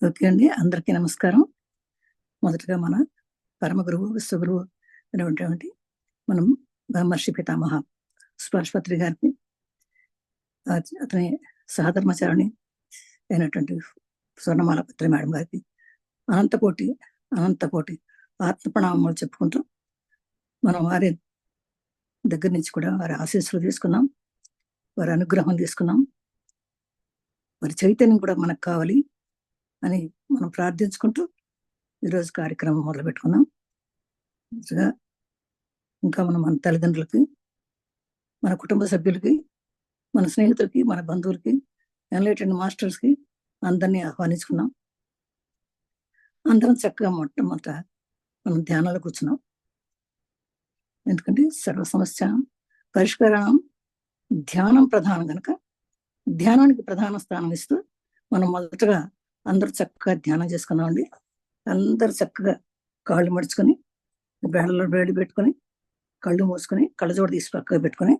Okay అండి, అందరికీ నమస్కారం. మొదటగా మన పరమ గురువు, విశ్వగురువు అయినటువంటి మనం బ్రహ్మర్షి పితామహ సుభాష్పత్రి గారికి, అతని సహధర్మచారిణి అయినటువంటి స్వర్ణమాల పత్రి మేడం గారికి అనంతకోటి అనంతకోటి ఆత్మ ప్రణామాలు చెప్పుకుంటూ మనం వారి దగ్గర నుంచి కూడా వారి ఆశీస్సులు తీసుకున్నాం, వారి అనుగ్రహం తీసుకున్నాం, వారి చైతన్యం కూడా మనకు కావాలి అని మనం ప్రార్థించుకుంటూ ఈరోజు కార్యక్రమం మొదలు పెట్టుకున్నాం. ఇంకా మనం మన తల్లిదండ్రులకి, మన కుటుంబ సభ్యులకి, మన స్నేహితులకి, మన బంధువులకి, ఎన్లైటెండ్ మాస్టర్స్కి అందరినీ ఆహ్వానించుకున్నాం. అందరం చక్కగా మొట్టమొదట మనం ధ్యానాలు కూర్చున్నాం. ఎందుకంటే సర్వ సమస్య పరిష్కారం ధ్యానం ప్రధానం కనుక ధ్యానానికి ప్రధాన స్థానం ఇస్తూ మనం మొదటగా అందరూ చక్కగా ధ్యానం చేసుకున్నామండి. అందరూ చక్కగా కాళ్ళు మడుచుకొని, బేడలో వేడి పెట్టుకొని, కళ్ళు మూసుకొని, కళ్ళజోడు తీసి పక్కగా పెట్టుకొని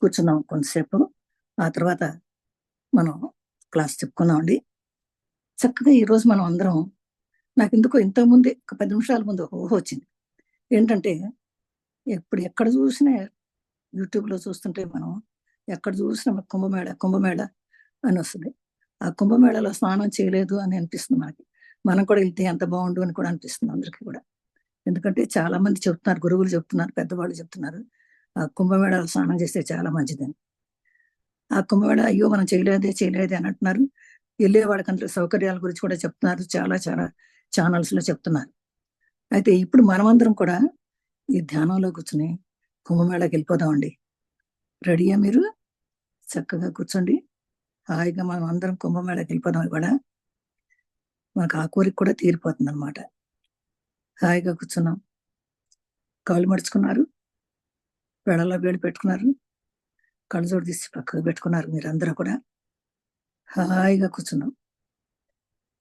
కూర్చున్నాం కొంతసేపు. ఆ తర్వాత మనం క్లాస్ చెప్పుకున్నామండి. చక్కగా ఈరోజు మనం అందరం, నాకు ఎందుకో ఇంతకుముందే ఒక 10 నిమిషాల ముందు ఒక ఊహ వచ్చింది. ఏంటంటే, ఎక్కడ చూసినా యూట్యూబ్లో చూస్తుంటే మనం ఎక్కడ చూసినా కుంభమేళ కుంభమేళ అని వస్తుంది. ఆ కుంభమేళలో స్నానం చేయలేదు అని అనిపిస్తుంది మనకి. మనం కూడా వెళ్తే ఎంత బాగుండు అని కూడా అనిపిస్తుంది అందరికీ కూడా. ఎందుకంటే చాలా మంది చెప్తున్నారు, గురువులు చెప్తున్నారు, పెద్దవాళ్ళు చెప్తున్నారు, ఆ కుంభమేళలో స్నానం చేస్తే చాలా మంచిదని. ఆ కుంభమేళ అయ్యో మనం చేయలేదే అని అంటున్నారు. వెళ్ళే వాళ్ళకి అందులో సౌకర్యాల గురించి కూడా చెప్తున్నారు, చాలా చాలా ఛానల్స్లో చెప్తున్నారు. అయితే ఇప్పుడు మనమందరం కూడా ఈ ధ్యానంలో కూర్చుని కుంభమేళకి వెళ్ళిపోదామండి. రెడీయా మీరు? చక్కగా కూర్చోండి, హాయిగా మనం అందరం కుంభమేళకి వెళ్ళిపోదాం. ఇవాళ మనకు ఆ కోరిక కూడా తీరిపోతుంది అనమాట. హాయిగా కూర్చున్నాం, కాళ్ళు మడుచుకున్నారు, వేళల్లో వేడి పెట్టుకున్నారు, కళ్ళజోడు తీసి పక్కకు పెట్టుకున్నారు. మీరందరూ కూడా హాయిగా కూర్చున్నాం.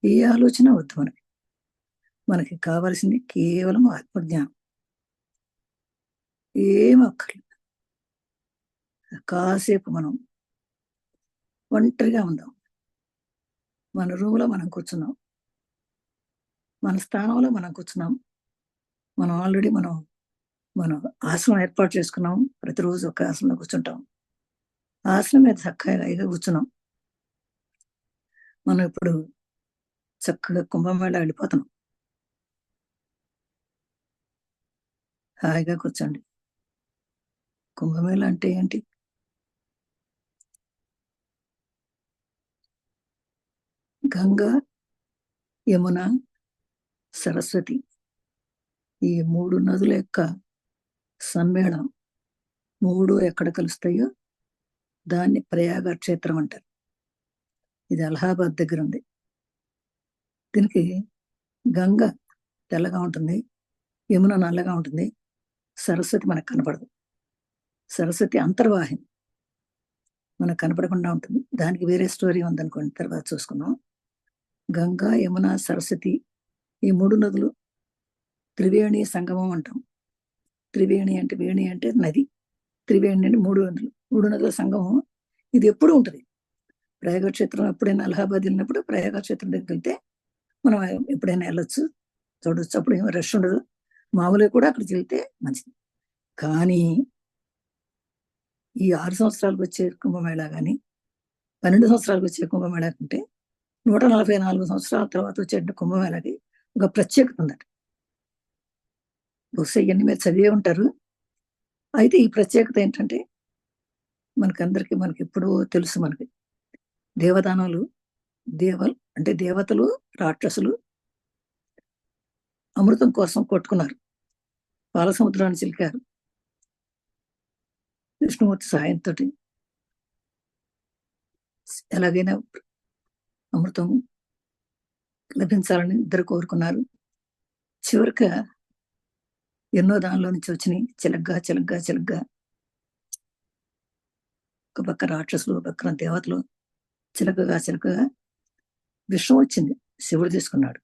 ఏ ఆలోచన వద్దు మనకి. మనకి కావాల్సింది కేవలం ఆత్మజ్ఞానం. ఏం అక్కర్లేదు. కాసేపు మనం ఒంటరిగా ఉందాం. మన రూమ్లో మనం కూర్చున్నాం, మన స్థానంలో మనం కూర్చున్నాం. మనం ఆల్రెడీ మనం ఆసనం ఏర్పాటు చేసుకున్నాం. ప్రతిరోజు ఒక ఆసనంలో కూర్చుంటాం. ఆసనం మీద చక్కగా కూర్చున్నాం. మనం ఇప్పుడు చక్కగా కుంభమేళ వెళ్ళిపోతున్నాం. హాయిగా కూర్చోండి. కుంభమేళ అంటే ఏంటి? గంగా, యమున, సరస్వతి, ఈ 3 నదుల యొక్క సమ్మేళనం. 3 ఎక్కడ కలుస్తాయో దాన్ని ప్రయాగ క్షేత్రం అంటారు. ఇది అలహాబాద్ దగ్గర ఉంది. దీనికి గంగ తెల్లగా ఉంటుంది, యమున నల్లగా ఉంటుంది, సరస్వతి మనకు కనపడదు. సరస్వతి అంతర్వాహిని, మనకు కనపడకుండా ఉంటుంది. దానికి వేరే స్టోరీ ఉందనుకోండి, తర్వాత చూసుకుందాం. గంగా, యమున, సరస్వతి, ఈ 3 నదులు త్రివేణి సంగమం అంటాం. త్రివేణి అంటే, వేణి అంటే నది, త్రివేణి అంటే 3 నదులు. 3 నదుల సంగమం ఇది ఎప్పుడూ ఉంటుంది. ప్రయాగ క్షేత్రం ఎప్పుడైనా అలహాబాద్ వెళ్ళినప్పుడు ప్రయాగ క్షేత్రం దగ్గరికి వెళ్తే మనం ఎప్పుడైనా వెళ్ళొచ్చు, చూడొచ్చు. అప్పుడు ఏమో రష్ ఉండదు. మామూలుగా కూడా అక్కడికి వెళ్తే మంచిది. కానీ ఈ 6 సంవత్సరాలకు వచ్చే కుంభమేళా కానీ 12 సంవత్సరాలకు వచ్చే కుంభమేళా కంటే 144 సంవత్సరాల తర్వాత వచ్చే కుంభమేళాకి ఒక ప్రత్యేకత ఉందట. బహుశా ఇవన్నీ మీరు చదివే ఉంటారు. అయితే ఈ ప్రత్యేకత ఏంటంటే, మనకి ఎప్పుడో తెలుసు. మనకి దేవదానాలు, అంటే దేవతలు, రాక్షసులు అమృతం కోసం కొట్టుకున్నారు, పాలసముద్రాన్ని చిలికారు. విష్ణుమూర్తి సహాయంతో ఎలాగైనా అమృతం లభించాలని ఇద్దరు కోరుకున్నారు. చివరికి ఎన్నో దానిలో నుంచి వచ్చినాయి, చిలగ్గా. ఒక పక్క రాక్షసులు, ఒక పక్కన దేవతలు. చిలకగా విషం వచ్చింది, శివుడు తీసుకున్నాడు.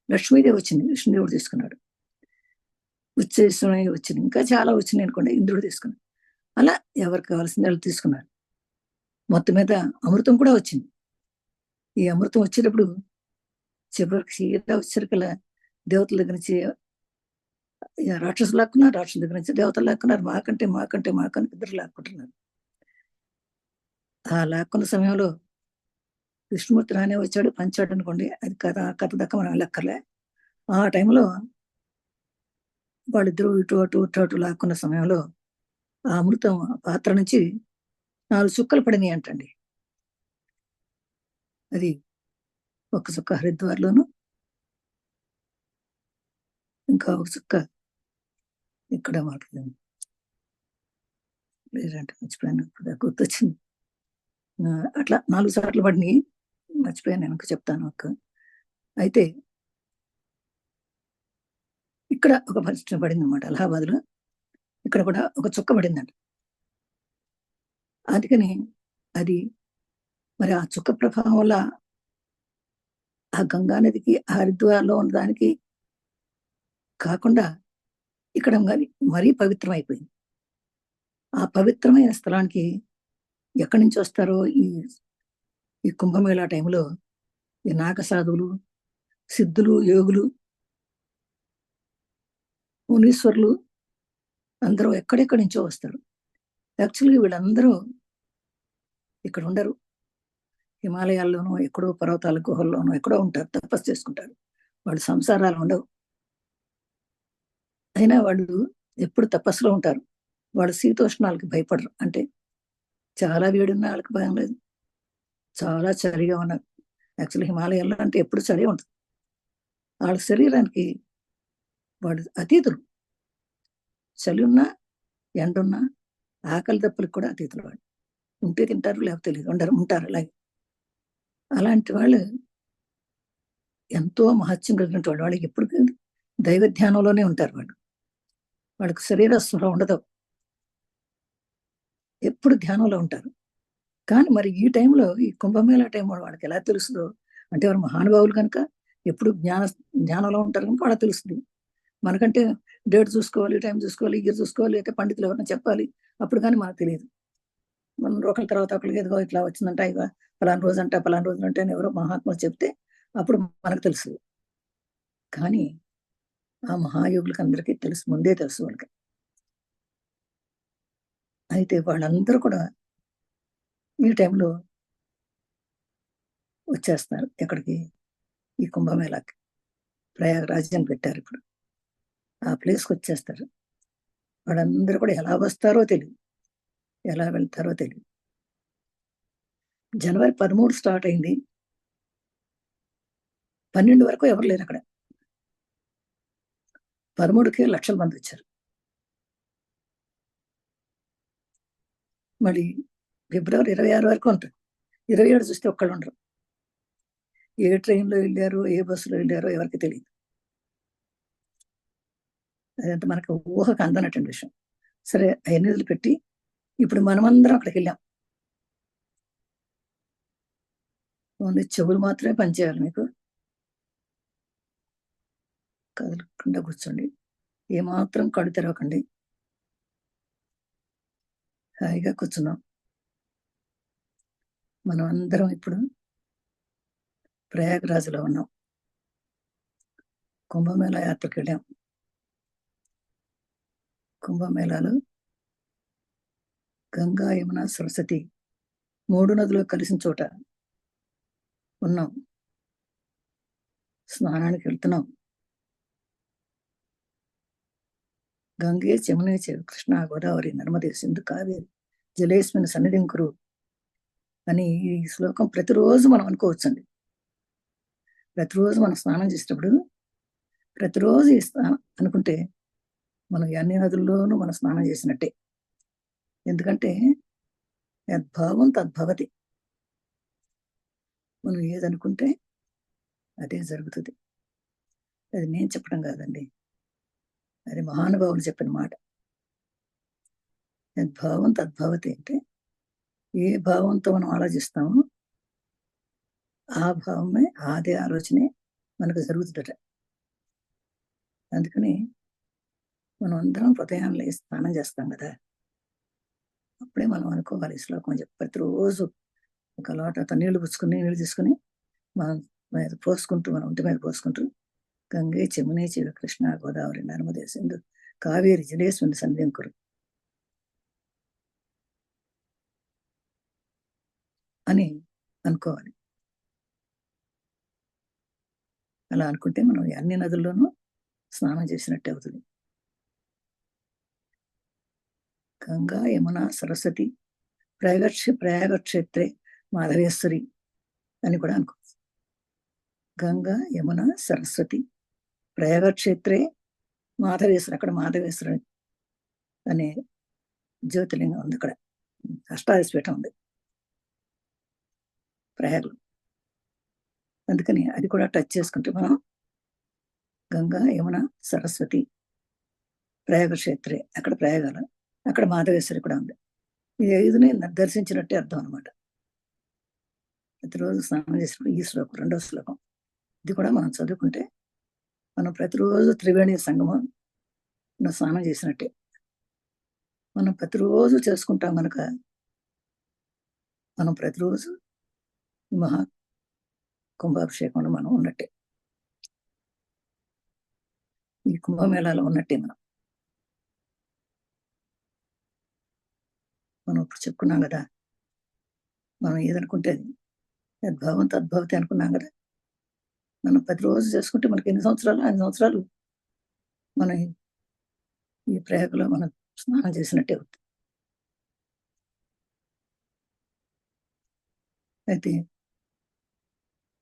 లక్ష్మీదేవి వచ్చింది, విష్ణుదేవుడు తీసుకున్నాడు. ఉచ్చేశ్వరం వచ్చింది, ఇంకా చాలా వచ్చినాయి అనుకోండి, ఇంద్రుడు తీసుకున్నాడు. అలా ఎవరికి కావాల్సింది వాళ్ళు తీసుకున్నారు. మొత్తం మీద అమృతం కూడా వచ్చింది. ఈ అమృతం వచ్చేటప్పుడు చివరికి సీదా వచ్చేసరికల్లా దేవతల దగ్గర నుంచి రాక్షసులు లాక్కున్నారు, రాక్షసుల దగ్గర నుంచి దేవతలు లాక్కున్నారు, మాకంటే మాకంటే మాకంటే ఇద్దరు లాక్కుంటున్నారు. ఆ లాక్కున్న సమయంలో విష్ణుమూర్తి రానే వచ్చాడు, పంచాడు అనుకోండి, అది కథ దక్క మనం వెళ్ళక్కర్లే. ఆ టైంలో వాళ్ళిద్దరూ ఇటు అటు ఇటు అటు లాక్కున్న సమయంలో ఆ అమృతం పాత్ర నుంచి 4 చుక్కలు పడినాయి అంటండి. అది ఒక చుక్క హరిద్వార్లోను, ఇంకా ఒక చుక్క ఇక్కడ మాకు లేదంటే మర్చిపోయాను, ఇప్పుడు గుర్తొచ్చింది. అట్లా 4 సార్లు పడినాయి, మర్చిపోయాను, వెనక చెప్తాను అక్క. అయితే ఇక్కడ ఒక పరిస్థితి పడింది అనమాట అలహాబాద్లో, ఇక్కడ కూడా ఒక చుక్క పడిందంట. అందుకని అది మరి ఆ చుక్క ప్రభావం వల్ల ఆ గంగా నదికి హరిద్వార్లో ఉన్నదానికి కాకుండా ఇక్కడ మరీ పవిత్రం అయిపోయింది. ఆ పవిత్రమైన స్థలానికి ఎక్కడి నుంచి వస్తారో ఈ కుంభమేళా టైంలో ఈ నాగ సాధువులు, సిద్ధులు, యోగులు, మునీశ్వరులు అందరూ ఎక్కడెక్కడి నుంచో వస్తారు. యాక్చువల్గా వీళ్ళందరూ ఇక్కడ ఉండరు, హిమాలయాల్లోనూ ఎక్కడో పర్వతాల గుహల్లోనూ ఎక్కడో ఉంటారు, తపస్సు చేసుకుంటారు. వాళ్ళు సంసారాలు ఉండవు, అయినా వాళ్ళు ఎప్పుడు తపస్సులో ఉంటారు. వాళ్ళు శీతోష్ణాలకు భయపడరు. అంటే చాలా వేడున్న వాళ్ళకి భయం లేదు, చాలా చలిగా ఉన్నారు. యాక్చువల్లీ హిమాలయాల్లో అంటే ఎప్పుడు చలి ఉంటుంది. వాళ్ళ శరీరానికి వాడు అతీతులు, చలి ఉన్నా ఎండున్నా ఆకలి దప్పులకు కూడా అతీతులు. వాళ్ళు ఉంటే తింటారు, లేకపోతే తెలియదు, ఉంటారు అలాగే. అలాంటి వాళ్ళు ఎంతో మహత్యం కలిగినటువంటి వాళ్ళు. వాళ్ళకి ఎప్పుడు దైవ ధ్యానంలోనే ఉంటారు. వాళ్ళకి శరీర స్పృహ ఉండదు, ఎప్పుడు ధ్యానంలో ఉంటారు. కానీ మరి ఈ టైంలో, ఈ కుంభమేళా టైంలో వాళ్ళకి ఎలా తెలుస్తుందో అంటే వారు మహానుభావులు కనుక ఎప్పుడు జ్ఞానంలో ఉంటారు కనుక వాళ్ళకి తెలుస్తుంది. మనకంటే డేట్ చూసుకోవాలి, టైం చూసుకోవాలి, ఇయర్ చూసుకోవాలి, అయితే పండితులు ఎవరైనా చెప్పాలి, అప్పుడు కానీ మనకు తెలియదు. మనం ఒకరి తర్వాత ఒకరికి ఏదో ఇట్లా వచ్చిందంట, ఇక పలానా రోజు అంటే పలానా రోజులు అంటే ఎవరో మహాత్ములు చెప్తే అప్పుడు మనకు తెలుసు. కానీ ఆ మహాయోగులకి అందరికీ తెలుసు, ముందే తెలుసు వాళ్ళకి. అయితే వాళ్ళందరూ కూడా ఈ టైంలో వచ్చేస్తారు ఎక్కడికి, ఈ కుంభమేళాకి. ప్రయాగరాజ్ అని పెట్టారు ఇప్పుడు, ఆ ప్లేస్కి వచ్చేస్తారు. వాళ్ళందరూ కూడా ఎలా వస్తారో తెలియదు, ఎలా వెళ్తారో తెలియదు. జనవరి 13 స్టార్ట్ అయింది, 12 వరకు ఎవరు లేరు అక్కడ. 13కి లక్షల మంది వచ్చారు. మళ్ళీ ఫిబ్రవరి 26 వరకు ఉంటుంది. 27 చూస్తే ఒక్కళ్ళు ఉండరు. ఏ ట్రైన్లో వెళ్ళారో, ఏ బస్సులో వెళ్ళారో ఎవరికి తెలియదు. అదంతా మనకు ఊహకు అందనటువంటి విషయం. సరే, అవన్నీ వదిలిపెట్టి ఇప్పుడు మనమందరం అక్కడికి వెళ్ళాం. ఓన్లీ చెవులు మాత్రమే పనిచేయాలి మీకు. కదలకుండా కూర్చోండి, ఏమాత్రం కళ్ళు తెరవకండి, హాయిగా కూర్చున్నాం. మనం అందరం ఇప్పుడు ప్రయాగరాజ్లో ఉన్నాం, కుంభమేళా యాత్రకు వెళ్ళాం. కుంభమేళాలో గంగా, యమున, సరస్వతి 3 నదులు కలిసిన చోట ఉన్నాం. స్నానానికి వెళ్తున్నాం. గంగే యమునే చైవ కృష్ణ గోదావరి నర్మదే సింధు కావేరి జలేస్మిన్ సన్నిధిం కురు అని ఈ శ్లోకం ప్రతిరోజు మనం అనుకోవచ్చండి. ప్రతిరోజు మనం స్నానం చేసేటప్పుడు ప్రతిరోజు అనుకుంటే మనం అన్ని నదుల్లోనూ మనం స్నానం చేసినట్టే. ఎందుకంటే యద్భావం తద్భవతి, మనం ఏదనుకుంటే అదే జరుగుతుంది. అది నేను చెప్పడం కాదండి, అది మహానుభావులు చెప్పిన మాట. యద్భావం తద్భవతి అంటే ఏ భావంతో మనం ఆలోచిస్తామో ఆ భావమే, అదే ఆలోచనే మనకు జరుగుతుందట. అందుకని మనం అందరం ఉదయాన్నే స్నానం చేస్తాం కదా, అప్పుడే మనం అనుకోవాలి శ్లోకం చెప్పి ప్రతిరోజు ఒక లోటతో నీళ్లు తీసుకుని మనం మీద పోసుకుంటూ, మన ఒంటి మీద పోసుకుంటూ, గంగే యమునే చైవ కృష్ణ గోదావరి నర్మదే సింధు కావేరి జలేస్మిన్ సన్నిధిం కురు అని అనుకోవాలి. అలా అనుకుంటే మనం అన్ని నదుల్లోనూ స్నానం చేసినట్టే అవుతుంది. గంగా యమున సరస్వతి ప్రయాగ క్షేత్రే మాధవేశ్వరి అని కూడా అనుకోవచ్చు. గంగా యమున సరస్వతి ప్రయాగ క్షేత్రే మాధవేశ్వరి, అక్కడ మాధవేశ్వరి అనే జ్యోతిర్లింగం ఉంది. అక్కడ అష్టాదశపీఠం ఉంది ప్రయాగలో. అందుకని అది కూడా టచ్ చేసుకుంటే మనం గంగా యమున సరస్వతి ప్రయాగ క్షేత్రే, అక్కడ ప్రయాగాల, అక్కడ మాధవేశ్వరి కూడా ఉంది. ఈ 5ని దర్శించినట్టే అర్థం అనమాట. ప్రతిరోజు స్నానం చేసినప్పుడు ఈ శ్లోకం, 2వ శ్లోకం, ఇది కూడా మనం చదువుకుంటే మనం ప్రతిరోజు త్రివేణి సంగమం స్నానం చేసినట్టే. మనం ప్రతిరోజు చేసుకుంటాం కనుక మనం ప్రతిరోజు మహా కుంభాభిషేకంలో మనం ఉన్నట్టే, ఈ కుంభమేళాలో ఉన్నట్టే. మనం ఇప్పుడు చెప్పుకున్నాం కదా, మనం ఏదనుకుంటే అది యద్భావం తద్భవతి అనుకున్నాం కదా. మనం ప్రతిరోజు చేసుకుంటే మనకి ఎన్ని సంవత్సరాలు, 5 సంవత్సరాలు మనం ఈ ప్రయాగలో మనం స్నానం చేసినట్టే అవుతుంది. అయితే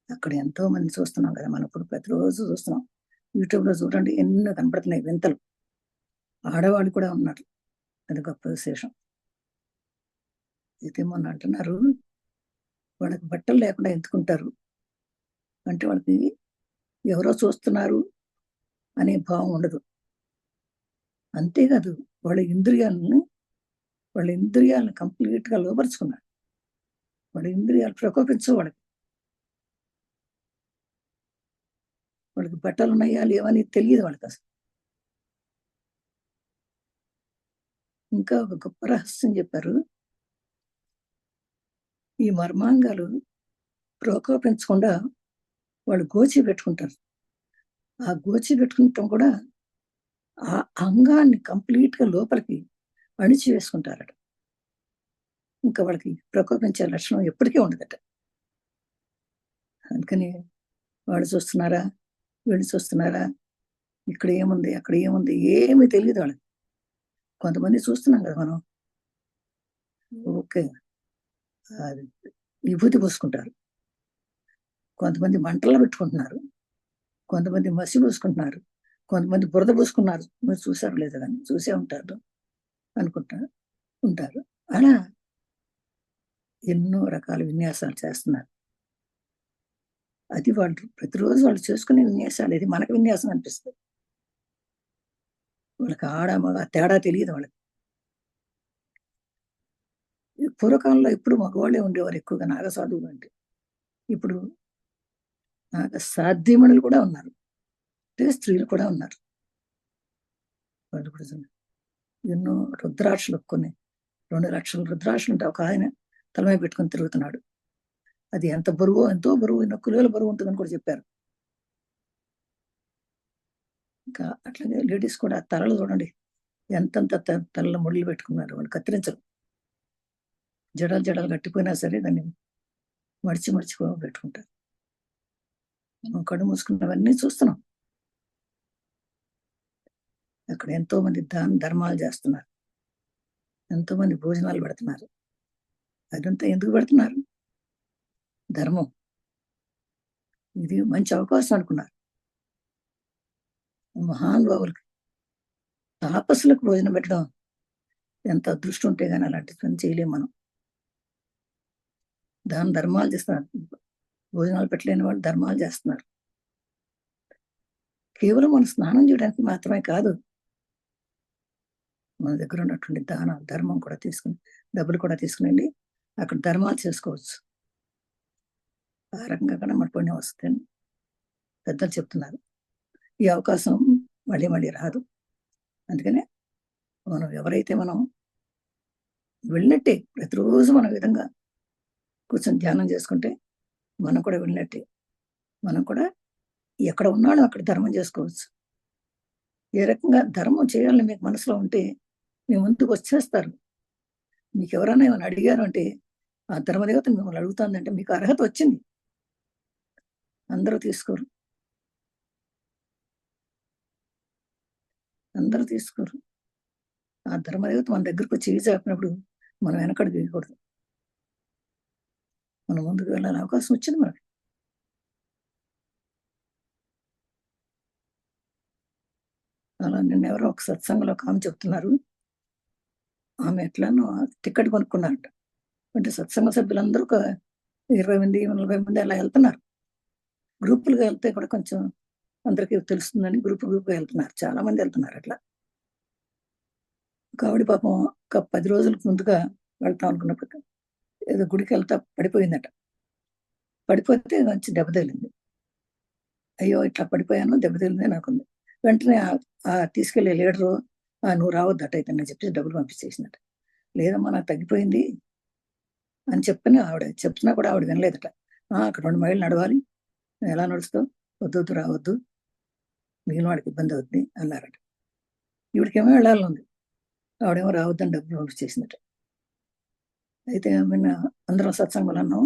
అక్కడ ఎంతో మంది చూస్తున్నాం కదా, మనం ఇప్పుడు ప్రతిరోజు చూస్తున్నాం. యూట్యూబ్లో చూడండి, ఎన్నో కనపడుతున్నాయి వింతలు. ఆడవాళ్ళు కూడా ఉన్నారు, అది గొప్ప విశేషం. అయితే మొన్న అంటున్నారు, వాళ్ళకి బట్టలు లేకుండా ఎందుకుంటారు అంటే వాళ్ళకి ఎవరో చూస్తున్నారు అనే భావం ఉండదు. అంతేకాదు, వాళ్ళ ఇంద్రియాలను కంప్లీట్ గా లోపరుచుకున్నారు. వాళ్ళ ఇంద్రియాలు ప్రకోపించవు. వాళ్ళకి బట్టలు ఉన్నాయా లేవని తెలియదు వాళ్ళకి అసలు. ఇంకా ఒక గొప్ప రహస్యం చెప్పారు. ఈ మర్మాంగాలు ప్రకోపించకుండా వాళ్ళు గోచి పెట్టుకుంటారు. ఆ గోచి పెట్టుకుంటాం కూడా ఆ అంగాన్ని కంప్లీట్ గా లోపలికి అణిచి వేసుకుంటారట. ఇంకా వాళ్ళకి ప్రకోపించే లక్షణం ఎప్పటికీ ఉండదట. అందుకని వాళ్ళు చూస్తున్నారా, వీళ్ళు చూస్తున్నారా, ఇక్కడ ఏముంది, అక్కడ ఏముంది, ఏమీ తెలియదు వాళ్ళకి. కొంతమంది చూస్తున్నాం కదా మనం, ఓకే, అది విభూతి పూసుకుంటారు, కొంతమంది మంటల్లో పెట్టుకుంటున్నారు, కొంతమంది మసి పూసుకుంటున్నారు, కొంతమంది బురద పూసుకున్నారు. మీరు చూసారు లేదా కానీ, చూసే ఉంటారు అనుకుంటా ఉంటారు. అలా ఎన్నో రకాల విన్యాసాలు చేస్తున్నారు. అది వాళ్ళు ప్రతిరోజు వాళ్ళు చేసుకునే విన్యాసాలు. ఇది మనకు విన్యాసం అనిపిస్తుంది. వాళ్ళకి ఆడ మగ తేడా తెలియదు వాళ్ళకి. పూర్వకాలంలో ఎప్పుడు మగవాళ్ళే ఉండేవారు ఎక్కువగా నాగ సాధువులు అంటే. ఇప్పుడు నాగ సాధ్యమణులు కూడా ఉన్నారు, అంటే స్త్రీలు కూడా ఉన్నారు. వాళ్ళు కూడా ఎన్నో రుద్రాక్షలు, కొన్ని 2 లక్షల రుద్రాక్షలు ఉంటాయి. ఒక ఆయన తల మీద పెట్టుకొని తిరుగుతున్నాడు. అది ఎంత బరువు, ఎంతో బరువు, 1 కిలోల బరువు ఉంటుందని కూడా చెప్పారు. ఇంకా అట్లాగే లేడీస్ కూడా తలలు చూడండి, ఎంతంత తలలో ముళ్ళు పెట్టుకున్నారు. వాళ్ళు కత్తిరించరు. జడలు జడలు కట్టిపోయినా సరే దాన్ని మడిచి మడిచి పెట్టుకుంటారు. మనం కళ్ళు మూసుకున్నవన్నీ చూస్తున్నాం. అక్కడ ఎంతో మంది ధర్మాలు చేస్తున్నారు, ఎంతో మంది భోజనాలు పెడుతున్నారు. అదంతా ఎందుకు పెడుతున్నారు? ధర్మం. ఇది మంచి అవకాశం అనుకున్నారు మహానుభావులకి. తాపసులకు భోజనం పెట్టడం ఎంత అదృష్టం ఉంటే గానీ అలాంటి పని చేయలేం మనం. ధర్మాలు చేస్తున్నారు. భోజనాలు పెట్టలేని వాళ్ళు ధర్మాలు చేస్తున్నారు. కేవలం మనం స్నానం చేయడానికి మాత్రమే కాదు, మన దగ్గర ఉన్నటువంటి ధర్మం కూడా తీసుకుని, డబ్బులు కూడా తీసుకుని అక్కడ ధర్మాలు చేసుకోవచ్చు. ఆ రకంగా కూడా మన పుణ్యం వస్తుందని పెద్దలు చెప్తున్నారు. ఈ అవకాశం మళ్ళీ మళ్ళీ రాదు. అందుకనే మనం ఎవరైతే మనం వెళ్ళినట్టే, ప్రతిరోజు మన విధంగా కూర్చొని ధ్యానం చేసుకుంటే మనం కూడా వెళ్ళినట్టే. మనం కూడా ఎక్కడ ఉన్నాడో అక్కడ ధర్మం చేసుకోవచ్చు. ఏ రకంగా ధర్మం చేయాలని మీకు మనసులో ఉంటే మీ ముందుకు వచ్చేస్తారు. మీకెవరైనా ఏమైనా అడిగారు అంటే, ఆ ధర్మదేవత మిమ్మల్ని అడుగుతాందంటే మీకు అర్హత వచ్చింది. అందరూ తీసుకోరు. అందరూ తీసుకోరు. ఆ ధర్మదేవత మన దగ్గరకొచ్చి చెయ్యి చాపినప్పుడు మనం వెనకడుగు వేయకూడదు. మనం ముందుకు వెళ్ళాలని అవకాశం వచ్చింది మనకి. అలా నిన్నెవరో ఒక సత్సంగంలో ఒక ఆమె చెప్తున్నారు. ఆమె ఎట్లనో టికెట్ కొనుక్కున్నారట. అంటే సత్సంగ సభ్యులందరూ ఒక 20 మంది, 40 మంది అలా ఎళ్తున్నారు. గ్రూపులుగా ఎళ్తే కూడా కొంచెం అందరికి తెలుస్తుందని గ్రూప్‌గా ఎళ్తున్నారు. చాలా మంది ఎళ్తున్నారు అట్లా. ఒక ఆవిడ పాపం ఒక 10 రోజులకు ముందుగా వెళ్తాం అనుకున్నప్పుడు ఏదో గుడికెళ్తా పడిపోయిందట. పడిపోతే మంచి దెబ్బ తగిలింది. అయ్యో! ఇట్లా పడిపోయాను, దెబ్బ తగిలిందని అనుకుంది. వెంటనే తీసుకెళ్ళే లీడరు "నువ్వు రావద్దు అటైతే" అని చెప్పేసి డబ్బులు పంపించేసిందట. లేదమ్మా నాకు తగ్గిపోయింది అని చెప్పని ఆవిడ చెప్తున్నా కూడా ఆవిడ వినలేదట. అక్కడ 2 మైళ్ళు నడవాలి. ఎలా నడుస్తావు? వద్దొద్దు రావద్దు. మిగిలిన వాడికి ఇబ్బంది అవుద్ది అన్నారట. ఈవిడకేమో వెళ్ళాలనుంది. ఆవిడేమో రావద్దని డబ్బులు పంపించేసిందట. అయితే మొన్న అందరం సత్సంగంలో అన్నాం.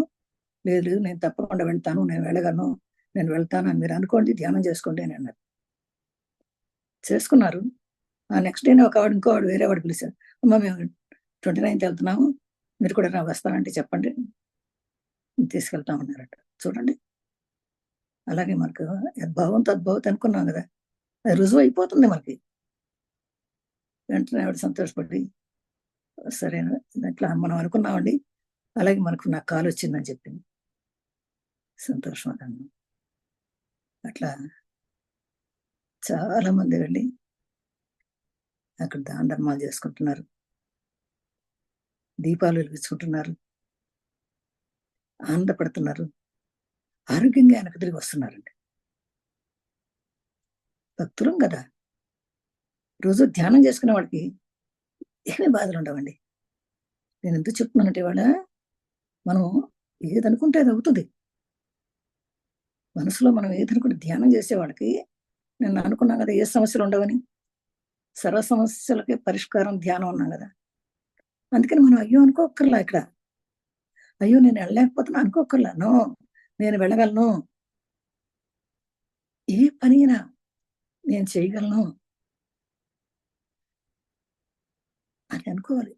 లేదు లేదు నేను తప్పకుండా వెళ్తాను. నేను వెళ్ళగలను. నేను వెళ్తాను అని మీరు అనుకోండి. ధ్యానం చేసుకోండి అని అన్నారు. చేసుకున్నారు. నెక్స్ట్ డేనే ఒక ఆవిడ ఇంకో ఆవిడ వేరే ఆవిడ పిలిసారు. అమ్మ మేము 29థ్ ఎళ్తున్నాము. మీరు కూడా వస్తానంటే చెప్పండి. తీసుకెళ్తాం అన్నారట. చూడండి. అలాగే మనకు యద్భావం తద్భవతి అనుకున్నాం గదా! అది రుజువయిపోతుంది మనకి. వెంటనే ఆవిడ సంతోషపడి, సరే ఇట్లా మనం అనుకున్నామండి. అలాగే నాకు కాలొచ్చిందని చెప్పింది. సంతోషం అన్నాను. అట్లా చాలా మంది వెళ్లి అక్కడ దాన ధర్మాలు చేసుకుంటున్నారు. దీపాలు వెలిగించుకుంటున్నారు. ఆనందపడుతున్నారు. ఆరోగ్యంగా వెనక్కి తిరిగి వస్తున్నారండి. భక్తులం గదా! రోజు ధ్యానం చేసుకునే వాళ్ళకి ఏమీ బాధలుండవండి. నేనెందుకు చెప్తున్నానంటే ఇవాళ మనం ఏదనుకుంటే అది అవుతది. మనసులో మనం ఏదనుకుంటే ధ్యానం చేసే వాళ్ళకి నేను అనుకున్నాం గదా! ఏ సమస్యలుండవని. సర్వ సమస్యలకి పరిష్కారం ధ్యానం అన్నాం గదా! అందుకని మనం అయ్యో! అనుకోక్కర్లా ఇక్కడ. అయ్యో! నేను ఎళ్ళలేకపోతున్నా అనుకోక్కర్లా. నో. నేను వెళ్ళగలను. ఏ పనైనా నేను చేయగలను అని అనుకోవాలి.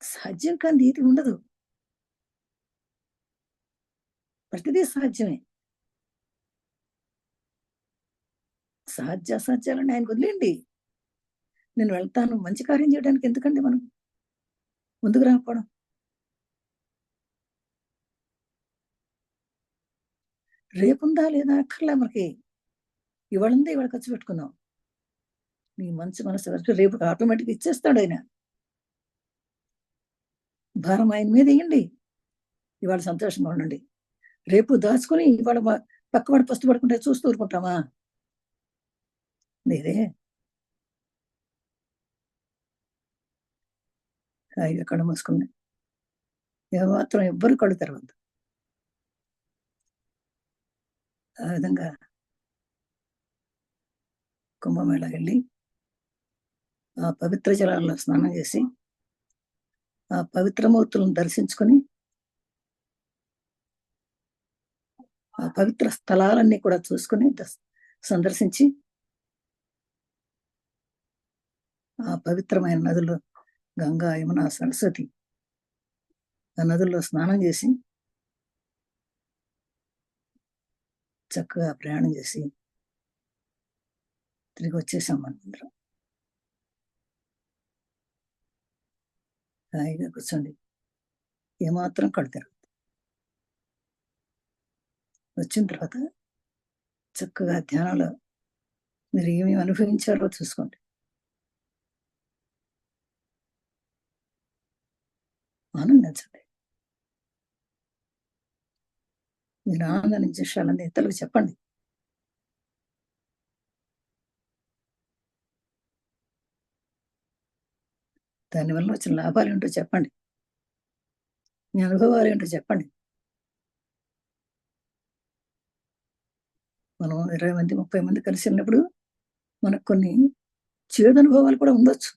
సాధ్యం కానిది ఏది ఉండదు. ప్రతిదీ సాధ్యమే. సాధ్యాసాధ్యాలన్నీ ఆయనకొదిలేయండి. నేను వెళ్తాను. మంచి కార్యం చేయడానికి ఎందుకండి మనం ముందుకు రాకపోవడం? రేపుందా లేదా అక్కర్లే మనకి. ఇవాళుంది ఇవాళ ఖర్చు పెట్టుకుందాం. నీ మంచి మనసు వరకు రేపుకి ఆటోమేటిక్‌గా ఇచ్చేస్తాడాయన. భారం ఆయన మీదెయ్యండి. ఇవాళ సంతోషంగా ఉండండి. రేపు దాచుకొని ఇవాళ పక్కవాడు పస్తు పడుకుంటే చూస్తూ ఊరుకుంటామా? లేదే. హాయిగా కళ్ళు మూసుకొని ఏమాత్రం ఎవ్వరు కళ్ళు తెరవద్దు. ఆ విధంగా కుంభమేళా ఎళ్లి, ఆ పవిత్ర జలాల్లో స్నానం చేసి, ఆ పవిత్ర మూర్తులను దర్శించుకొని, ఆ పవిత్ర స్థలాలన్నీ కూడా చూసుకొని సందర్శించి, ఆ పవిత్రమైన నదులు గంగా, యమున, సరస్వతి ఆ నదుల్లో స్నానం చేసి, చక్కగా ప్రయాణం చేసి తిరిగొచ్చేసాం మనందరం. హాయిగా కూర్చోండి. ఏమాత్రం కళ్ళు తెరవద్దు. వచ్చిన తర్వాత చక్కగా ధ్యానంలో మీరు ఏమేమి అనుభవించారో చూసుకోండి. ఆనందించండి. మీరు ఆనందించే విషయాలన్నీ ఇతరులకు చెప్పండి. దానివల్ల వచ్చిన లాభాలేంటో చెప్పండి. మీ అనుభవాలేంటో చెప్పండి. మనం 20 మంది 30 మంది కలిసి ఉన్నప్పుడు మనకు కొన్ని చేదు అనుభవాలు కూడా ఉండొచ్చు.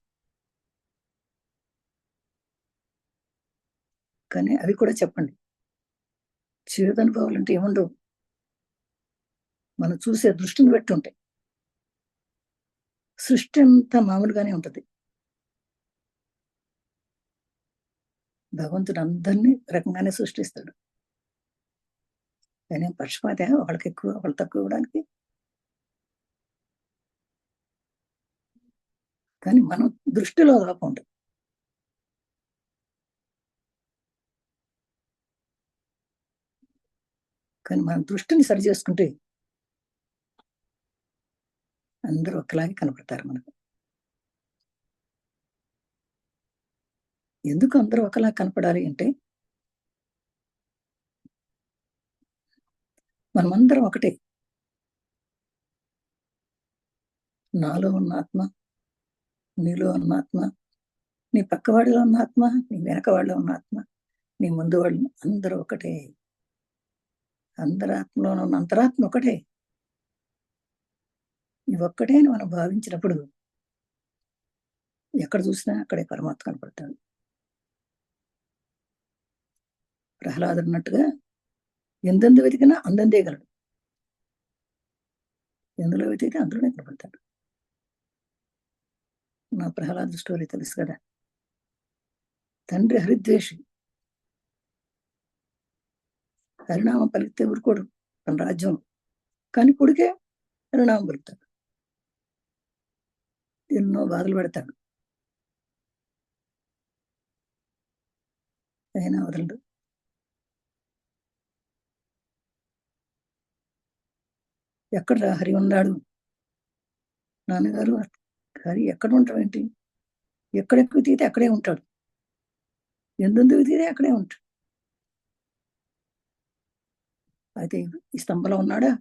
కానీ అవి కూడా చెప్పండి. చేదు అనుభవాలు అంటే ఏముండవు. మనం చూసే దృష్టిని బట్టి ఉంటాయి. సృష్టి అంతా మామూలుగానే ఉంటది. భగవంతుడు అందరినీ రకంగానే సృష్టిస్తాడు. ఆయన పక్షపాత ఒకళ్ళకి ఎక్కువ ఒకళ్ళు తక్కువ ఇవ్వడానికి. కానీ మనం దృష్టిలో లోపం ఉంటుంది. కానీ మన దృష్టిని సరి చేసుకుంటే అందరూ ఒకలాగే కనపడతారు మనకు. ఎందుకు అందరూ ఒకలా కనపడాలి అంటే మనమందరం ఒకటే. నాలో ఉన్న ఆత్మ, నీలో ఉన్న ఆత్మ, నీ పక్కవాడిలో ఉన్న ఆత్మ, నీ వెనక వాళ్ళలో ఉన్న ఆత్మ, నీ ముందు వాళ్ళు అందరూ ఒకటే. అందరి ఆత్మలోనూ ఉన్న అంతరాత్మ ఒకటే. ఈ ఒక్కటే అని మనం భావించినప్పుడు ఎక్కడ చూసినా అక్కడే పరమాత్మ కనపడతాడు. ప్రహ్లాదుడు అన్నట్టుగా ఎందెందు వెతికినా అందందేయగలడు. ఎందులో వెతికితే అందులోనే కనపడతాడు. నా ప్రహ్లాదు స్టోరీ తెలుసు కదా. తండ్రి హరిద్వేషి, హరినామం పలికితే ఊరుకోడు తన రాజ్యం. కానీ కొడుకే హరినామం పలుకుతాడు. ఎన్నో బాధలు పెడతాడు, అయినా వదలడు. ఎక్కడ హరి ఉన్నాడు నాన్నగారు? హరి ఎక్కడ ఉంటాడు ఏంటి? ఎక్కడెక్కువ తీతే అక్కడే ఉంటాడు. ఎందెందుకు తీతే అక్కడే ఉంటాడు. అయితే ఈ స్తంభంలో ఉన్నాడా?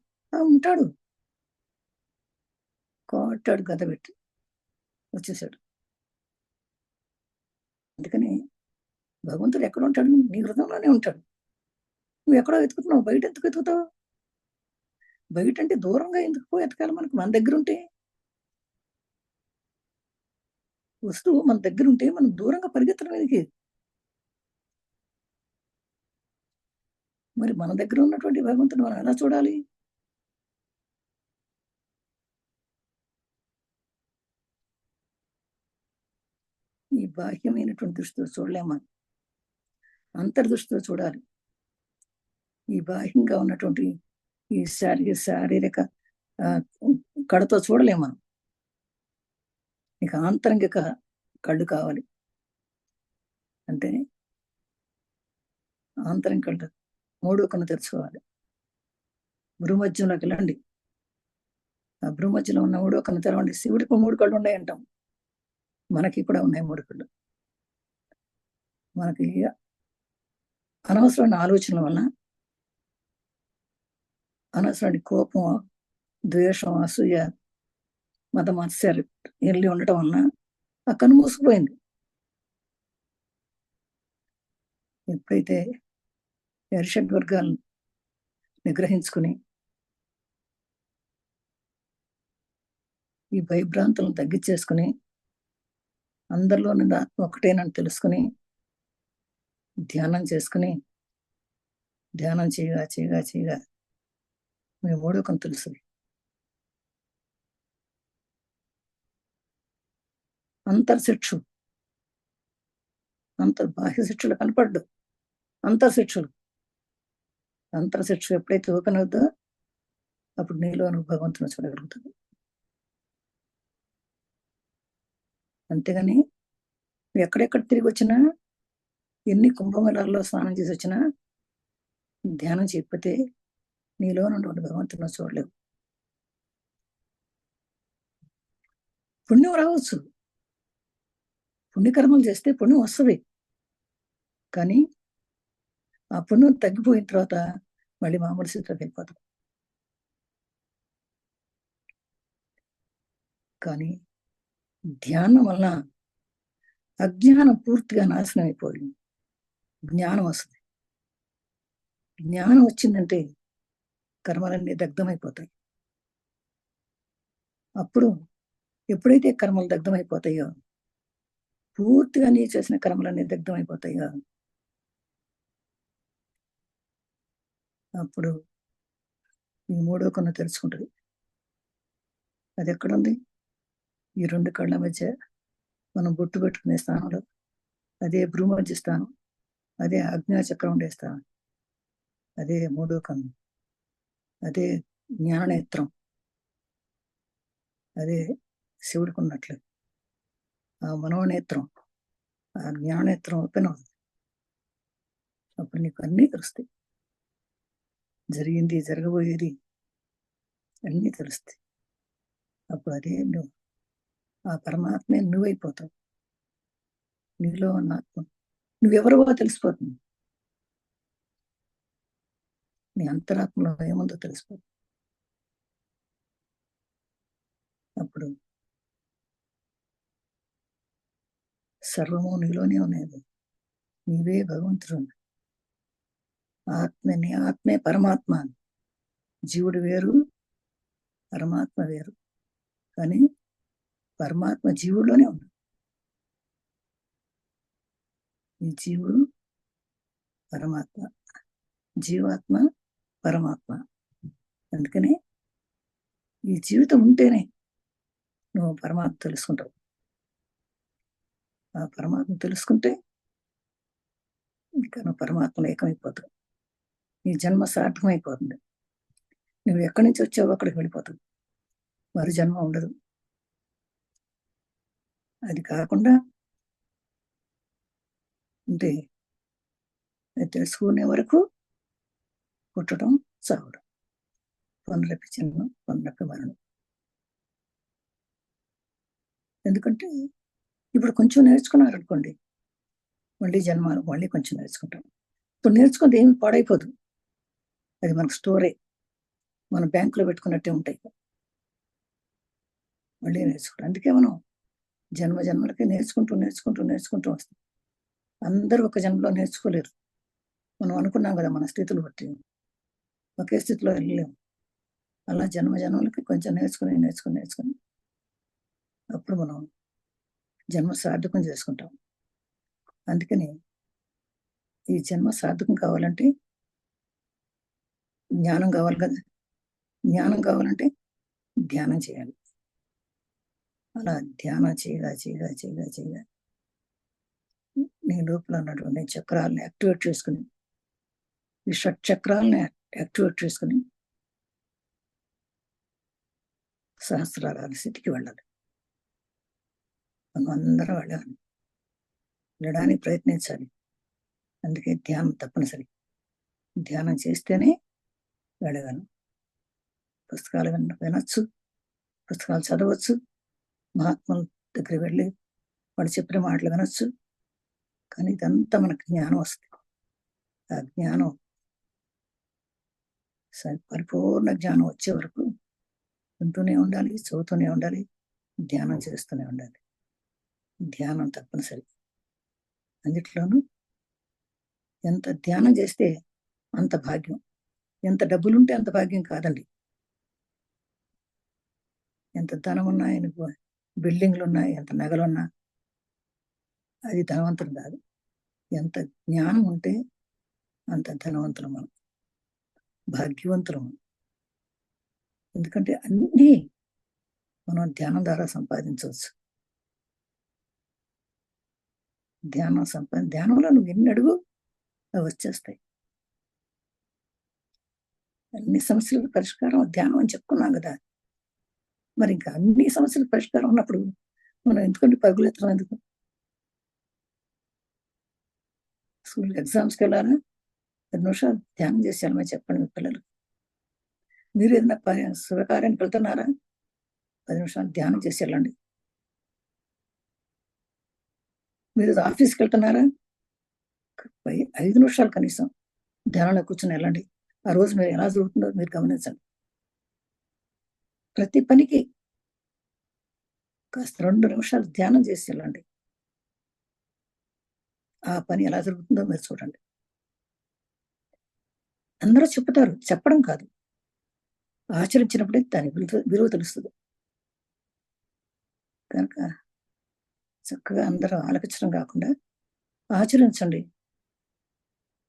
ఉంటాడు. కోటాడు గద పెట్టి వచ్చేసాడు. అందుకని భగవంతుడు ఎక్కడ ఉంటాడు? నీ హృదయంలోనే ఉంటాడు. నువ్వు ఎక్కడో వెతుకుతున్నావు, బయట ఎందుకు వెతుకుతావు? బయట అంటే దూరంగా ఎందుకు వెతకాలి? మనకు మన దగ్గర ఉంటే, వస్తువు మన దగ్గర ఉంటే మనం దూరంగా పరిగెత్తడం ఎందుకు? మరి మన దగ్గర ఉన్నటువంటి భగవంతుడు మనం ఎలా చూడాలి? ఈ బాహ్యమైనటువంటి దృష్టితో చూడలేమా? అంతర్దృష్టితో చూడాలి. ఈ బాహ్యంగా ఉన్నటువంటి ఈ శారీరక కళతో చూడలేము మనం. నీకు ఆంతరంగిక కళ్ళు కావాలి. అంటే ఆంతరంగిక కళ్ళు మూడో కన్ను తెరుచుకోవాలి. భ్రూమధ్యంలోకి వెళ్ళండి. ఆ భ్రూమధ్యలో ఉన్న మూడో కన్ను తెరవండి. శివుడికి 3 కళ్ళు ఉన్నాయి అంటాం. మనకి కూడా ఉన్నాయి 3 కళ్ళు. మనకి అనవసరమైన ఆలోచనల వల్ల, అనవసరమైన కోపం, ద్వేషం, అసూయ, మతమాత్సర్యాలు వెళ్ళి ఉండటం వలన ఆ కన్ను మూసుకుపోయింది. ఎప్పుడైతే షడ్వర్గాలను నిగ్రహించుకుని ఈ భయభ్రాంతులను తగ్గించేసుకుని అందరిలో నుండి ఆత్మ ఒకటేనని తెలుసుకుని ధ్యానం చేసుకుని, ధ్యానం చేయగా చేయగా చేయగా మీ మూడో కన్ను తెలుస్తుంది. అంతర్శిక్షు, బాహ్య శిక్షలు కనపడ్డు. అంతర్శిక్షలు ఎప్పుడైతే ఓపెన్ అవుతుందో అప్పుడు నీలో నువ్వు భగవంతుని చూడగలుగుతుంది. అంతేగాని నువ్వు ఎక్కడెక్కడ తిరిగి వచ్చినా, ఎన్ని కుంభమేళాల్లో స్నానం చేసి వచ్చినా, ధ్యానం చేయకపోతే నీలో నుండి భగవంతుని చూడలేవు. పుణ్యం రావచ్చు, పుణ్యకర్మలు చేస్తే పుణ్యం వస్తుంది. కానీ ఆ పుణ్యం తగ్గిపోయిన తర్వాత మళ్ళీ మామూలు స్థితిలోకి వెళ్ళిపోతాం. కానీ ధ్యానం వలన అజ్ఞానం పూర్తిగా నాశనం అయిపోయింది. జ్ఞానం వస్తుంది. జ్ఞానం వచ్చిందంటే కర్మలన్నీ దగ్ధమైపోతాయి. అప్పుడు ఎప్పుడైతే కర్మలు దగ్ధమైపోతాయో, పూర్తిగా నీ చేసిన కర్మలన్నీ దగ్ధమైపోతాయో, అప్పుడు ఈ మూడో కన్ను తెరుచుకుంటది. అది ఎక్కడుంది? ఈ 2 కళ్ళ మధ్య మనం బొట్టు పెట్టుకునే స్థానంలో. అదే భ్రూమధ్య స్థానం. అదే ఆజ్ఞాచక్రం ఉండే స్థానం. అదే మూడో కన్ను. అదే జ్ఞాననేత్రం. అదే శివుడికున్నట్లు. ఆ మనోనేత్రం, ఆ జ్ఞాననేత్రం ఓపెన్ అవుతుంది. అప్పుడు నీకు అన్నీ తెలుస్తాయి. జరిగింది, జరగబోయేది అన్నీ తెలుస్తాయి. అప్పుడు అదే నువ్వు. ఆ పరమాత్మే నువ్వైపోతావు. నీలో ఉన్న ఆత్మ నువ్వెవరివో తెలిసిపోతుంది. నీ అంతరాత్మలో ఏముందో తెలిసిపోతుంది. అప్పుడు సర్వము నీలోనే ఉన్నది. నీవే భగవంతుడు. నీ ఆత్మే పరమాత్మ. జీవుడు వేరు, పరమాత్మ వేరు. కానీ పరమాత్మ జీవుల్లోనే ఉంది. ఈ జీవుడు పరమాత్మ, జీవాత్మ పరమాత్మ. అందుకనే ఈ జీవితం ఉంటేనే నువ్వు పరమాత్మ తెలుసుకుంటావు. ఆ పరమాత్మ తెలుసుకుంటే ఇంకా నువ్వు పరమాత్మలో ఏకమైపోతావు. నీ జన్మ సార్థకమైపోతుంది. నువ్వు ఎక్కడి నుంచి వచ్చావో అక్కడికి వెళ్ళిపోతావు. మరు జన్మ ఉండదు. అది కాకుండా అంటే అది తెలుసుకునే వరకు పుట్టడం, చావడం, పునరపి జన్మం, పునరపి మరణం. ఎందుకంటే ఇప్పుడు కొంచెం నేర్చుకున్నారనుకోండి, మళ్ళీ జన్మాలు మళ్ళీ కొంచెం నేర్చుకుంటాం. ఇప్పుడు నేర్చుకుంటే ఏమి పాడైపోదు. అది మనకు స్టోరే. మన బ్యాంకులో పెట్టుకున్నట్టే ఉంటాయి. మళ్ళీ నేర్చుకుంటాం. అందుకే మనం జన్మ జన్మలకి నేర్చుకుంటూ వస్తాం. అందరూ ఒక జన్మలో నేర్చుకోలేరు. మనం అనుకున్నాం కదా, మన స్థితులు బట్టి ఒకే స్థితిలో వెళ్ళలేము. అలా జన్మ జన్మలకి కొంచెం నేర్చుకుని అప్పుడు మనం జన్మ సార్థకం చేసుకుంటాం. అందుకని ఈ జన్మ సార్థకం కావాలంటే జ్ఞానం కావాలి కదా. జ్ఞానం కావాలంటే ధ్యానం చేయాలి. అలా ధ్యానం చేయగా నీ లోపల ఉన్నటువంటి చక్రాలను యాక్టివేట్ చేసుకుని, ఈ షట్చక్రాలను యాక్టివేట్ చేసుకుని సహస్రాల స్థితికి వెళ్ళాలి. మనం అందరం వెళ్ళడానికి ప్రయత్నించాలి. అందుకే ధ్యానం తప్పనిసరి. ధ్యానం చేస్తేనే వెళ్ళగలను. పుస్తకాలు వినొచ్చు, పుస్తకాలు చదవచ్చు, మహాత్ముల దగ్గర వెళ్ళి వాడు చెప్పిన మాటలు వినొచ్చు. కానీ ఇదంతా మనకు జ్ఞానం వస్తుంది. ఆ జ్ఞానం పరిపూర్ణ జ్ఞానం వచ్చే వరకు వింటూనే ఉండాలి, చదువుతూనే ఉండాలి, ధ్యానం చేస్తూనే ఉండాలి. ధ్యానం తప్పనిసరి. అన్నిట్లోనూ ఎంత ధ్యానం చేస్తే అంత భాగ్యం. ఎంత డబ్బులుంటే అంత భాగ్యం కాదండి. ఎంత ధనం ఉన్నా, బిల్డింగ్లు ఉన్నాయి, ఎంత నగలున్నా అది ధనవంతుడు కాదు. ఎంత జ్ఞానం ఉంటే అంత ధనవంతులు మనం, భాగ్యవంతులు. ఎందుకంటే అన్నీ మనం ధ్యానం ద్వారా సంపాదించవచ్చు. ధ్యానంలో నువ్వు ఎన్ని అడుగు అవి వచ్చేస్తాయి. అన్ని సమస్యలకు పరిష్కారం ధ్యానం అని చెప్పుకున్నాం కదా. మరి ఇంకా అన్ని సమస్యలకు పరిష్కారం ఉన్నప్పుడు మనం ఎందుకంటే పరుగులు ఎత్తడం ఎందుకు? స్కూల్ ఎగ్జామ్స్కి వెళ్ళాలా, 10 నిమిషాలు ధ్యానం చేసి వెళ్ళమని చెప్పండి మీ పిల్లలు. మీరు ఏదైనా శుభకార్యానికి వెళ్తున్నారా, 10 నిమిషాలు ధ్యానం చేసి వెళ్ళండి. మీరు ఆఫీస్కి వెళ్తున్నారా, 5 నిమిషాలు కనీసం ధ్యానంలో కూర్చొని వెళ్ళండి. ఆ రోజు మీరు ఎలా జరుగుతుందో మీరు గమనించండి. ప్రతి పనికి కాస్త 2 నిమిషాలు ధ్యానం చేసి వెళ్ళండి. ఆ పని ఎలా జరుగుతుందో మీరు చూడండి. అందరూ చెప్తారు, చెప్పడం కాదు, ఆచరించినప్పుడే దాని విలువ తెలుస్తుంది. కనుక చక్కగా అందరూ ఆలకించడం కాకుండా ఆచరించండి,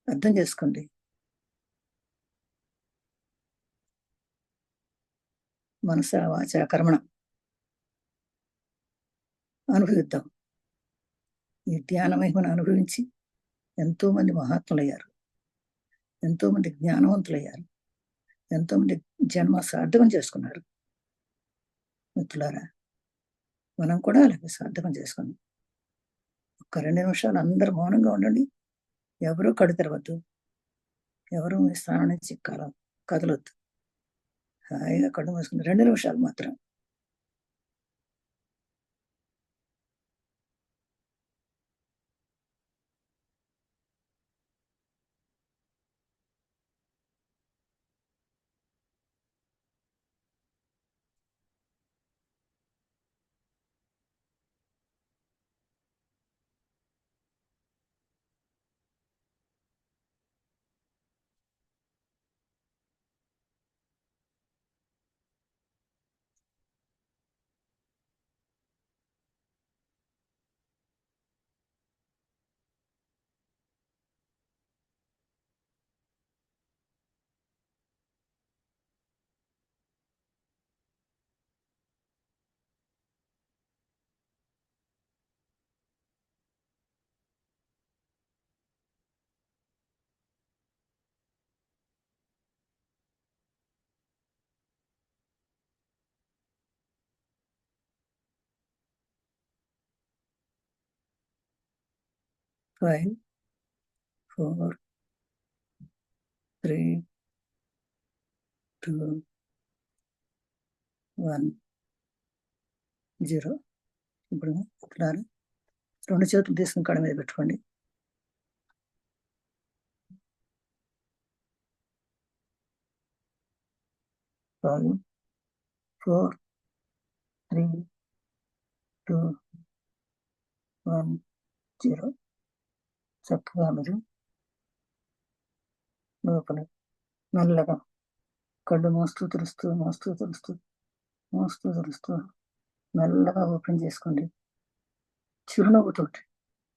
అర్థం చేసుకోండి. మనస వాచ కర్మణ అనుభవిద్దాం. ఈ ధ్యాన మహిమను అనుభవించి ఎంతో మంది మహాత్ములయ్యారు, ఎంతో మంది జ్ఞానవంతులయ్యారు, ఎంతో మంది జన్మ సార్థకం చేసుకున్నారు. మిత్రులారా, మనం కూడా అలాగే సార్థకం చేసుకుందాం. ఒక్క 2 నిమిషాలు అందరూ మౌనంగా ఉండండి. ఎవరూ కళ్ళు తెరవద్దు, ఎవరు మీ స్థానం నుంచి కదలొద్దు. హాయిగా కళ్ళు మూసుకుని 2 నిమిషాలు మాత్రం. 5, 4, 3, 2, 1, 0. ఇప్పుడు మిత్రులారా, 2 చేతులు తీసుకుని కళ్ళ మీద పెట్టుకోండి. 5, 4, 3, 2, 1, 0. చక్కగా మీరు లోపల మెల్లగా కళ్ళు మోస్తూ తెరుస్తూ మెల్లగా ఓపెన్ చేసుకోండి. చిరునవ్వుతోటి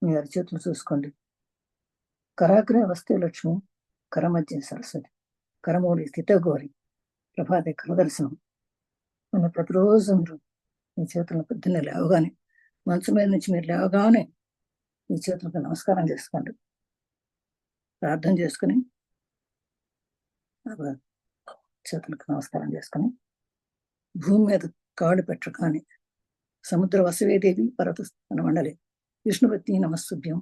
మీ అరిచేతులు చూసుకోండి. కరాగ్రే వస్తే లక్ష్మి, కరమధ్య సరస్వతి, కరమూలి స్థిత గోరి, ప్రభాతే కరదర్శనం అని ప్రతిరోజు మీరు మీ చేతులను పొద్దున్నే లేవగానే, మంచం మీద నుంచి మీరు లేవగానే మీ చేతులకు నమస్కారం చేసుకోండి. ప్రార్థన చేసుకుని చేతులకు నమస్కారం చేసుకుని భూమి మీద కాళ్ళు పెట్టగానే సముద్ర వసవేదేవి పర్వత మండలి విష్ణుపత్ని నమస్తుభ్యం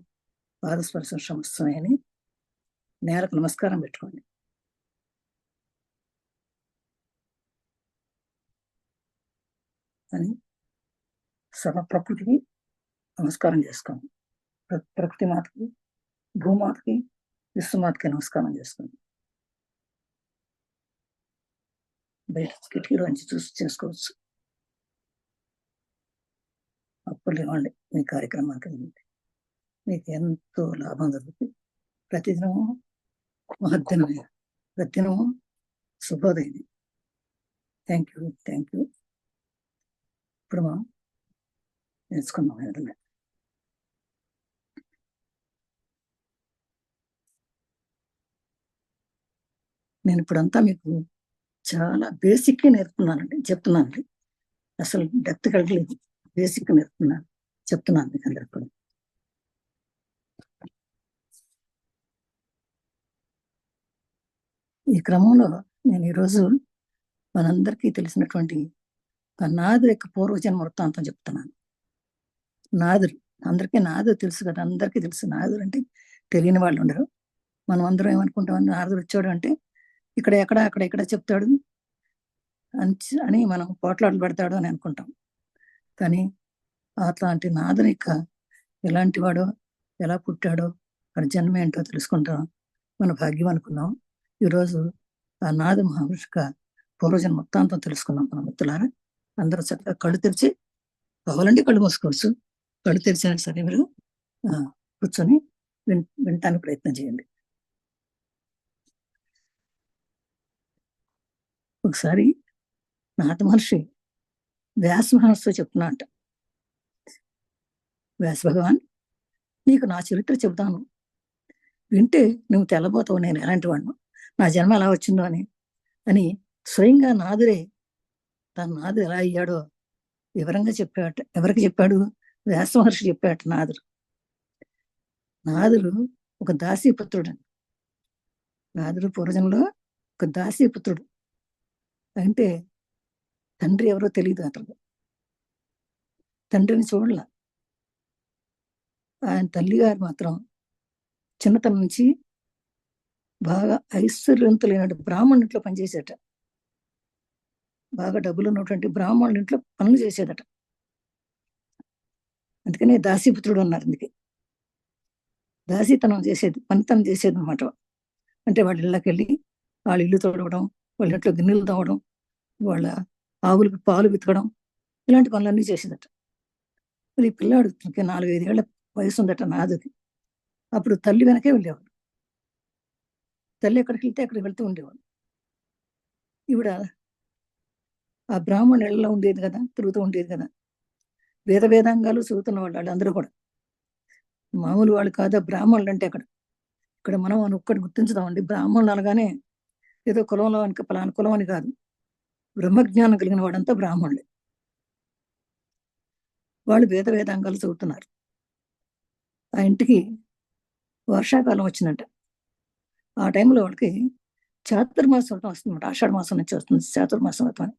పాదస్పర్శం శ్రమస్తున్నాయని నేలకు నమస్కారం పెట్టుకోండి. అని సర్వ ప్రకృతికి నమస్కారం చేసుకోండి. ప్రకృతి మాతకి, భూమాతకి, విశ్వమాతకి నమస్కారం చేసుకోండి. బయట కిటికీలోంచి చూసి చేసుకోవచ్చు. అప్పుడు ఇవ్వండి మీ కార్యక్రమానికి మీకు ఎంతో లాభం జరుగుతుంది. ప్రతిదినము మహద్దినమే, ప్రతిదినము శుభోదయం. Thank you. ఇప్పుడు మనం నేర్చుకున్నాం ఏదైనా. నేను ఇప్పుడంతా మీకు చాలా బేసిక్ చెప్తున్నానండి. అసలు డెప్త్ కలగలేదు, బేసిక్ చెప్తున్నాను మీకు అందరికి కూడా. ఈ క్రమంలో నేను ఈరోజు మనందరికీ తెలిసినటువంటి నాదురు యొక్క పూర్వజన్మ వృత్తాంతం చెప్తున్నాను. నాదురు అందరికీ నాదురు తెలుసు కదా, అందరికీ తెలుసు. నాదురు అంటే తెలియని వాళ్ళు ఉండరు. మనం అందరం ఏమనుకుంటాం, నారదుడు వచ్చాడు అంటే ఇక్కడ చెప్తాడు అని మనం పోట్లాటలు పెడతాడు అని అనుకుంటాం. కానీ అట్లాంటి నాదుని యొక్క ఎలాంటి వాడో, ఎలా పుట్టాడో, వాడి జన్మ ఏంటో తెలుసుకుంటాం మన భాగ్యం అనుకున్నాం. ఈరోజు ఆ నాదు మహర్షిక పూర్వజన్మ మొత్తాంతం తెలుసుకున్నాం మన మిత్రులారా. అందరూ చక్కగా కళ్ళు తెరిచి, కావాలంటే కళ్ళు మూసుకోవచ్చు, కళ్ళు తెరిచినా సరే మీరు కూర్చొని వినటానికి ప్రయత్నం చేయండి. ఒకసారి నారద మహర్షి వ్యాస మహర్షితో చెప్తున్నట్ట, వ్యాస భగవాన్, నీకు నా చరిత్ర చెబుతాను, వింటే నువ్వు తెల్లబోతావు నేను ఎలాంటి వాడిను, నా జన్మ ఎలా వచ్చిందో అని స్వయంగా నాదురే తన నాదు ఎలా అయ్యాడో వివరంగా చెప్పాట. ఎవరికి చెప్పాడు? వ్యాస మహర్షి చెప్పాట. నాదుడు ఒక దాసీపుత్రుడు. నాదుడు పూర్వజంలో ఒక దాసీపుత్రుడు. అంటే తండ్రి ఎవరో తెలియదు అతను. తండ్రిని చూడలా. ఆయన తల్లిగారు మాత్రం చిన్నతనం నుంచి బాగా ఐశ్వర్యవంతులైన బ్రాహ్మణుల ఇంట్లో పనిచేసేట. బాగా డబ్బులు ఉన్నటువంటి బ్రాహ్మణుల ఇంట్లో పనులు చేసేదట. అందుకనే దాసీపుత్రుడు అన్నారు. అందుకే దాసీతనం చేసేది, పనితనం చేసేది అనమాట. అంటే వాళ్ళ ఇళ్ళకి వెళ్ళి వాళ్ళ ఇల్లు తోడవడం, వాళ్ళ ఇంట్లో గిన్నెలు తవ్వడం, వాళ్ళ ఆవులకు పాలు వితకడం, ఇలాంటి పనులన్నీ చేసేదట. మరి ఈ పిల్లాడు 4-5 ఏళ్ల వయసు ఉందట నాదుకి. అప్పుడు తల్లి వెనకే వెళ్ళేవాడు. తల్లి ఎక్కడికి వెళ్తే అక్కడికి వెళ్తూ ఉండేవాడు. ఈవిడ ఆ బ్రాహ్మణ ఇళ్ళలో ఉండేది కదా, తిరుగుతూ ఉండేది కదా. వేదాంగాలు చదువుతున్న వాళ్ళు అందరూ కూడా మామూలు వాళ్ళు కాదా బ్రాహ్మణులు అంటే. ఇక్కడ మనం ఒక్కటి గుర్తించుదామండి, బ్రాహ్మణులు అనగానే ఏదో కులంలో అనుక పలానా కులం అని కాదు. బ్రహ్మజ్ఞానం కలిగిన వాడంతా బ్రాహ్మణులే. వాళ్ళు వేదాంగాలు చదువుతున్నారు. ఆ ఇంటికి వర్షాకాలం వచ్చిందంట. ఆ టైంలో వాళ్ళకి చాతుర్మాస వ్రతం వస్తుందన్నమాట. ఆషాఢ మాసం నుంచి వస్తుంది చాతుర్మాస వ్రతం అని.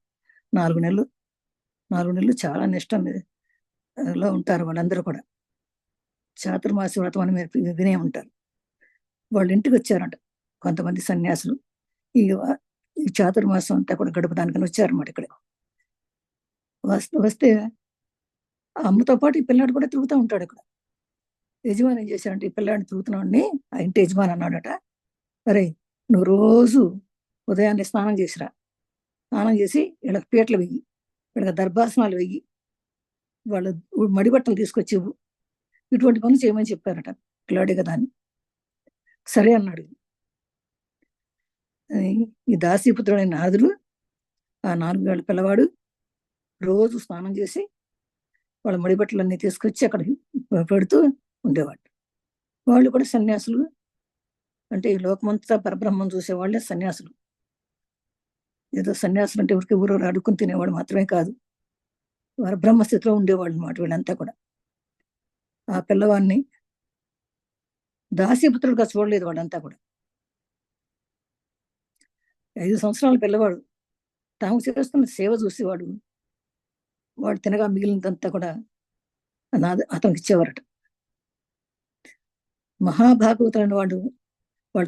4 నెలలు చాలా నిష్టలో ఉంటారు వాళ్ళందరూ కూడా. చాతుర్మాస వ్రతం అని మీరు వినే ఉంటారు. వాళ్ళ ఇంటికి వచ్చారంట కొంతమంది సన్యాసులు. ఈ చాతుర్మాసం అంతా కూడా గడపడానికని వచ్చారన్నమాట. ఇక్కడ వస్తే అమ్మతో పాటు ఈ పిల్లాడు కూడా తిరుగుతూ ఉంటాడు. ఇక్కడ యజమాని ఏం చేశాడంటే, ఈ పిల్లాడిని తిరుగుతున్నాడిని ఆ ఇంటి యజమాని అన్నాడట, అరే నువ్వు రోజు ఉదయాన్నే స్నానం చేసిరా, స్నానం చేసి వీళ్ళకి పీటలు వెయ్యి, వీళ్ళకి దర్భాసనాలు వెయ్యి, వాళ్ళ మడిబట్టలు తీసుకొచ్చి ఇవ్వు, ఇటువంటి పనులు చేయమని చెప్పారట. పిల్లాడే కదా అని సరే అన్నాడు. ఈ దాసీపుత్రుడైన నాదుడు ఆ 4 ఏళ్ల పిల్లవాడు రోజు స్నానం చేసి వాళ్ళ మడిబట్టలన్నీ తీసుకొచ్చి అక్కడ పెడుతూ ఉండేవాడు. వాళ్ళు కూడా సన్యాసులు. అంటే ఈ లోకమంతా పరబ్రహ్మం చూసేవాళ్ళే సన్యాసులు. ఏదో సన్యాసులు అంటే ఊరు అడుక్కుని తినేవాడు మాత్రమే కాదు, పరబ్రహ్మ స్థితిలో ఉండేవాళ్ళు అన్నమాట వీళ్ళంతా కూడా. ఆ పిల్లవాడిని దాసీపుత్రుడుగా చూడలేదు వాడంతా కూడా. 5 సంవత్సరాల పిల్లవాడు తాము చేస్తున్న సేవ చూసి వాడు తినగా మిగిలినంతా కూడా అతనికి ఇచ్చేవారట. మహాభాగవతులైన వాడు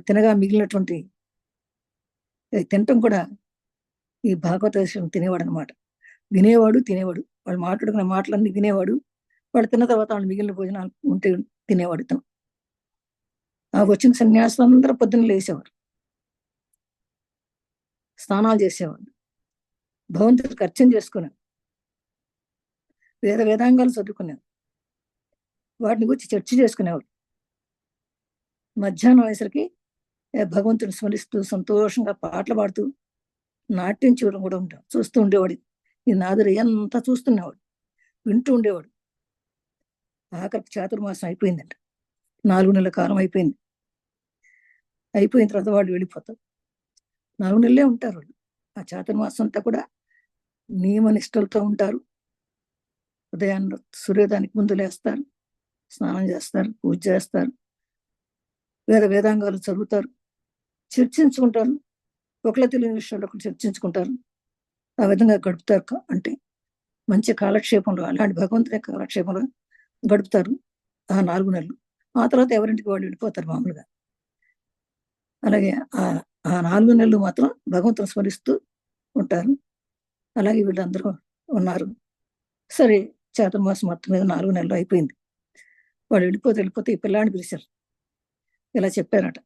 తినగా మిగిలినటువంటి తినటం కూడా ఈ భాగవత తినేవాడు అనమాట. వినేవాడు, తినేవాడు. వాళ్ళు మాట్లాడుకునే మాటలన్నీ వినేవాడు. వాళ్ళు తిన్న తర్వాత వాళ్ళు మిగిలిన భోజనాలు ఉంటే తినేవాడు ఇతను. ఆ వచ్చిన సన్యాసులు అందరూ పొద్దున్న లేసేవారు, స్నానాలు చేసేవాడు, భగవంతుడికి అర్చన చేసుకునేవాడు, వేదాంగాలు చదువుకునేవాడు, వాటిని గురించి చర్చ చేసుకునేవాడు. మధ్యాహ్నం వయసరికి భగవంతుని స్మరిస్తూ సంతోషంగా పాటలు పాడుతూ నాట్యం చూడడం కూడా చూస్తూ ఉండేవాడు. ఈ నాదుడు ఎంత చూస్తున్నవాడు, వింటూ ఉండేవాడు. ఆఖరికి చాతుర్మాసం అయిపోయిందంట. 4 నెలల కాలం అయిపోయింది. అయిపోయిన తర్వాత వాళ్ళు వెళ్ళిపోతారు. 4 నెలలే ఉంటారు వాళ్ళు. ఆ చాతుర్మాసం అంతా కూడా నియమ నిష్టలతో ఉంటారు. ఉదయాన్నే సూర్యోదయానికి ముందు లేస్తారు, స్నానం చేస్తారు, పూజ చేస్తారు, వేదాంగాలు చదువుతారు, చర్చించుకుంటారు, ఒకళ్ళ తెలియని విషయాలు ఒకరు చర్చించుకుంటారు. ఆ విధంగా గడుపుతారు. అంటే మంచి కాలక్షేపంలో, అలాంటి భగవంతుని కాలక్షేపంలో గడుపుతారు ఆ 4 నెలలు. ఆ తర్వాత ఎవరింటికి వాళ్ళు వెళ్ళిపోతారు మామూలుగా. అలాగే ఆ 4 నెలలు మాత్రం భగవంతుని స్మరిస్తూ ఉంటారు. అలాగే వీళ్ళందరూ ఉన్నారు. సరే, చాతుర్మాసం మొత్తం మీద 4 నెలలు అయిపోయింది. వాళ్ళు వెళ్ళిపోతే ఈ పిల్లాడిని పిలిచారు. ఇలా చెప్పారట.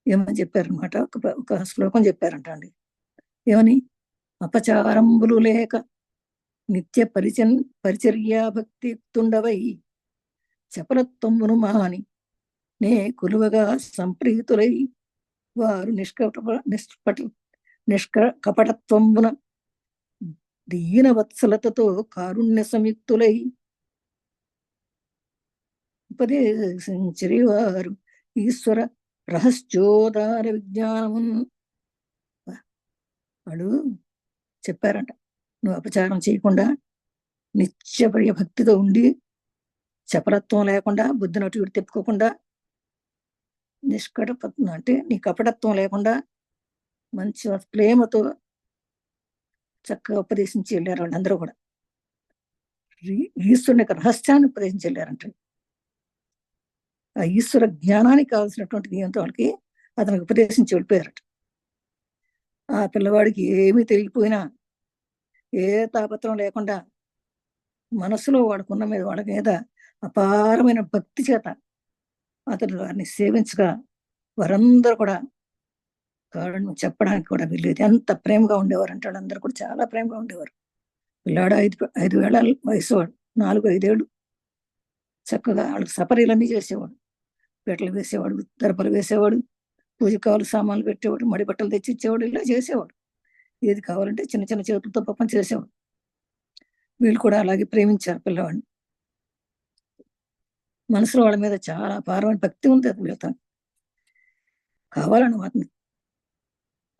ఏమని చెప్పారనమాట, ఒక శ్లోకం చెప్పారంట అండి. ఏమని? అపచారంబులు లేక నిత్య పరిచర్యా భక్తి తుండవై చపలత్వమును మాని నే కొలువగా సంప్రీతులై వారు నిష్కపటత్వమున దీన వత్సలతతో కారుణ్య సంయుక్తులై ఉపదేశించిరి వారు ఈశ్వర రహస్యోదార విజ్ఞానమున్. వాళ్ళు చెప్పారంట, నువ్వు అపచారం చేయకుండా నిత్యప్రియ భక్తితో ఉండి, చపలత్వం లేకుండా, బుద్ధి నటు తిప్పుకోకుండా, నిష్కటపత్వం అంటే నీ కపటత్వం లేకుండా మంచి ప్రేమతో చక్కగా ఉపదేశించి వెళ్ళారు వాళ్ళందరూ కూడా. ఈశ్వరుని యొక్క రహస్యాన్ని ఉపదేశించి వెళ్ళారంట. ఆ ఈశ్వర జ్ఞానానికి కావాల్సినటువంటి నియంతో వాళ్ళకి అతనికి ఉపదేశించి వెళ్ళిపోయారట. ఆ పిల్లవాడికి ఏమీ తెలియకపోయినా, ఏ తాపత్రం లేకుండా, మనసులో వాడుకున్న మీద వాళ్ళ మీద అపారమైన భక్తి చేత అతడు వారిని సేవించగా వారందరూ కూడా కారణం చెప్పడానికి కూడా వీల్లేదు, ఎంత ప్రేమగా ఉండేవారు అంటే వాళ్ళందరూ కూడా చాలా ప్రేమగా ఉండేవారు. పిల్లాడు 5 ఏళ్ల వయసు వాడు, 4-5 ఏళ్ళు. చక్కగా వాళ్ళకి సపరీలన్నీ చేసేవాడు, పీటలు వేసేవాడు, దర్పలు వేసేవాడు, పూజ కావాలి సామాన్లు పెట్టేవాడు, మడి బట్టలు తెచ్చి ఇచ్చేవాడు, ఇలా చేసేవాడు. ఏది కావాలంటే చిన్న చిన్న చేతులతో పాపం చేసేవాడు. వీళ్ళు కూడా అలాగే ప్రేమించారు పిల్లవాడిని. మనసులో వాళ్ళ మీద చాలా అపారమైన భక్తి ఉంది అది వీళ్ళతో. కావాలని వాటిని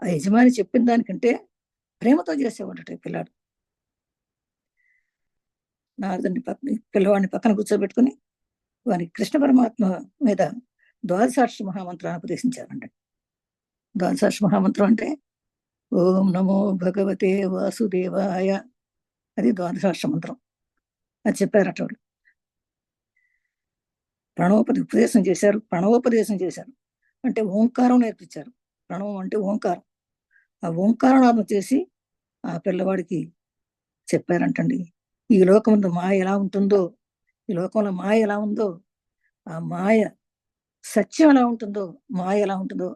ఆ యజమాని చెప్పిన దానికంటే ప్రేమతో చేసేవాడట పిల్లాడు. నారదుని పిల్లవాడిని పక్కన కూర్చోబెట్టుకుని వారి కృష్ణ పరమాత్మ మీద ద్వాదశాక్షి మహామంత్రాన్ని ఉపదేశించారంట. ద్వాదశాక్షి మహామంత్రం అంటే ఓం నమో భగవతే వాసుదేవాయ, అది ద్వాదశాక్ష మంత్రం. అది చెప్పారట వాళ్ళు. ఉపదేశం చేశారు, ప్రణవోపదేశం చేశారు. అంటే ఓంకారం నేర్పించారు. ప్రణవం అంటే ఓంకారం. ఆ ఓంకారనాదం చేసి ఆ పిల్లవాడికి చెప్పారంటండి, ఈ లోకంలో మాయ ఎలా ఉంటుందో, ఈ లోకంలో మాయ ఎలా ఉందో, ఆ మాయ సత్యం ఎలా ఉంటుందో, మాయ ఎలా ఉంటుందో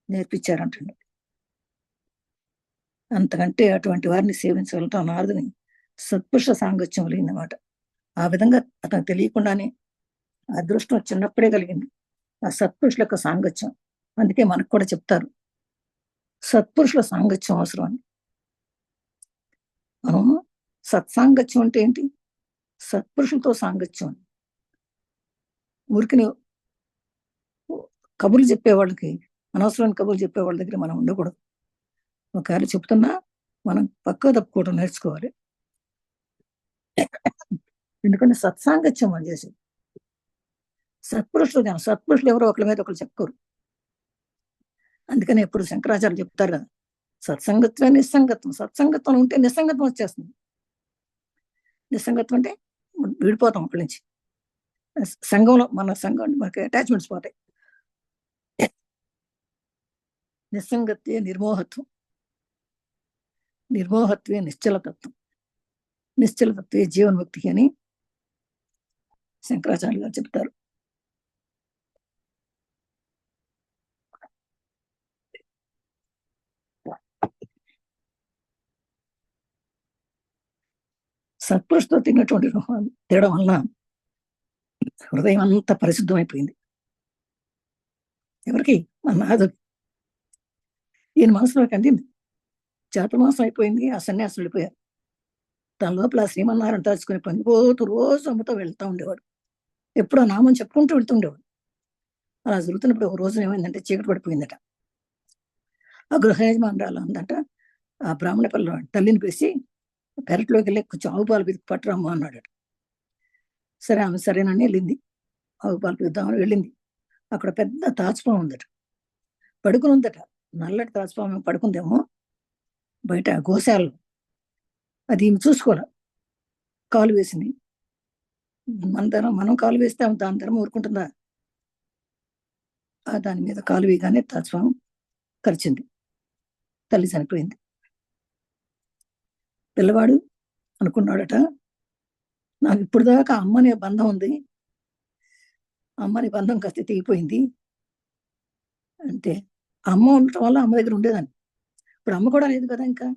నేర్పించారంటండి. అంతకంటే అటువంటి వారిని సేవించగలటం నారదుని సత్పురుష సాంగత్యం లేదన్నమాట. ఆ విధంగా అతను తెలియకుండానే అదృష్టం చిన్నప్పుడే కలిగింది, ఆ సత్పురుషుల యొక్క సాంగత్యం. అందుకే మనకు కూడా చెప్తారు సత్పురుషుల సాంగత్యం అవసరం అని. మనం సత్సాంగత్యం అంటే ఏంటి? సత్పురుషులతో సాంగత్యం. ఊరికి కబుర్లు చెప్పేవాళ్ళకి, అనవసరమైన కబుర్లు చెప్పేవాళ్ళ దగ్గర మనం ఉండకూడదు. ఒకవేళ చెప్తున్నా మనం పక్క తప్పుకోవడం నేర్చుకోవాలి. ఎందుకంటే సత్సాంగత్యం అని చేసి సత్పురుషులు ఎవరో ఒకరి మీద ఒకరు చెప్పుకోరు. అందుకని ఎప్పుడు శంకరాచార్యులు చెప్తారు కదా, సత్సంగత్వే నిస్సంగత్వం. సత్సంగత్వం ఉంటే నిస్సంగత్వం వచ్చేస్తుంది. నిస్సంగత్వం అంటే విడిపోతాం ఒకరి నుంచి. సంఘంలో మన సంఘం మనకి అటాచ్మెంట్స్ పోతాయి. నిస్సంగత్వే నిర్మోహత్వం, నిర్మోహత్వే నిశ్చలతత్వం, నిశ్చలతత్వే జీవన్ముక్తి అని శంకరాచార్యులు గారు చెప్తారు. సత్పురుషుతో తిన్నటువంటి తినడం వలన హృదయం అంతా పరిశుద్ధమైపోయింది. ఎవరికి? మన నాదుకి. ఈయన మనసులోకి అందింది. చాతుర్మాసం అయిపోయింది, ఆ సన్యాసులు వెళ్ళిపోయారు. తన లోపల శ్రీమన్నారాయణ తలుచుకుని పొంగిపోతూ రోజు అమ్మతో వెళ్తూ ఉండేవాడు. ఎప్పుడో నామం చెప్పుకుంటూ వెళ్తుండేవాడు. అలా జరుగుతున్నప్పుడు ఒక రోజున ఏమైందంటే చీకటి పడిపోయిందట. ఆ గృహ యజమానురాలు అందంట, ఆ బ్రాహ్మణ పిల్ల తల్లిని పిలిచి పెరట్లోకి వెళ్ళి కొంచెం ఆవు పాలు పితికి పట్టరమ్మా అన్నాడట. సరే ఆమె సరేనని వెళ్ళింది. ఆవు పాలు పిద్దామని వెళ్ళింది. అక్కడ పెద్ద తాచుపాము ఉందట, పడుకుని ఉందట. నల్లటి తాచుపాము పడుకుందేమో బయట గోశాలలో. అది ఈమె చూసుకోవాలి, కాలు వేసింది. మనం కాలు వేస్తే దాని ధరం ఊరుకుంటుందా? దాని మీద కాలు వేయగానే తాచుపాము కరిచింది. తల్లి చనిపోయింది. పిల్లవాడు అనుకున్నాడట, నాకు ఇప్పుడు దాకా అమ్మనే బంధం ఉంది, అమ్మని బంధం కాస్త తెగిపోయింది. అంటే అమ్మ ఉండటం వల్ల అమ్మ దగ్గర ఉండేదాన్ని. ఇప్పుడు అమ్మ కూడా లేదు కదా, ఇంకా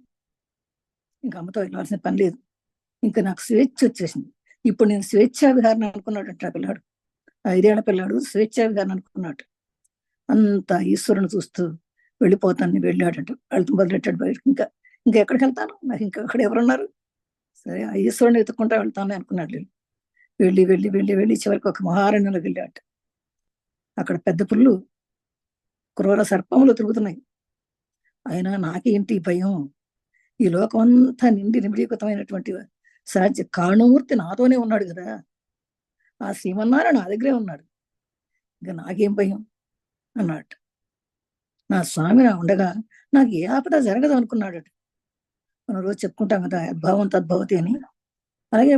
అమ్మతో వెళ్ళాల్సిన పని లేదు. ఇంకా నాకు స్వేచ్ఛ వచ్చేసింది. ఇప్పుడు నేను స్వేచ్ఛా విహారం అనుకున్నాడట ఆ పిల్లాడు. 5 ఏళ్ల పిల్లాడు స్వేచ్ఛా విహారం అనుకున్నాడు. అంత ఈశ్వరుని చూస్తూ వెళ్ళిపోతాను వెళ్ళాడట. వెళ్తూ మొదలెట్టాడు బయటకు. ఇంకా ఇంకెక్కడికి వెళ్తాను, నాకు ఇంకెక్కడ ఎవరున్నారు? సరే ఆ ఈశ్వరుని వెతుక్కుంటా వెళ్తాను అనుకున్నాడు. వెళ్ళి వెళ్ళి వెళ్ళి వెళ్ళి చివరికి ఒక మహారణ్యంలోకి వెళ్ళాట. అక్కడ పెద్ద పుల్లు, క్రూర సర్పములు తిరుగుతున్నాయి. అయినా నాకేంటి భయం, ఈ లోకం అంతా నిండి నిమిడీకృతమైనటువంటి సాధ్య కారణమూర్తి నాతోనే ఉన్నాడు కదా, ఆ శ్రీమన్నారాయణ నా దగ్గరే ఉన్నాడు, ఇంకా నాకేం భయం అన్నాడు. నా స్వామి నా ఉండగా నాకు ఏ ఆపద జరగదు అనుకున్నాడు. మనం రోజు చెప్పుకుంటాం కదా, యద్భావం తద్భవతి అని. అలాగే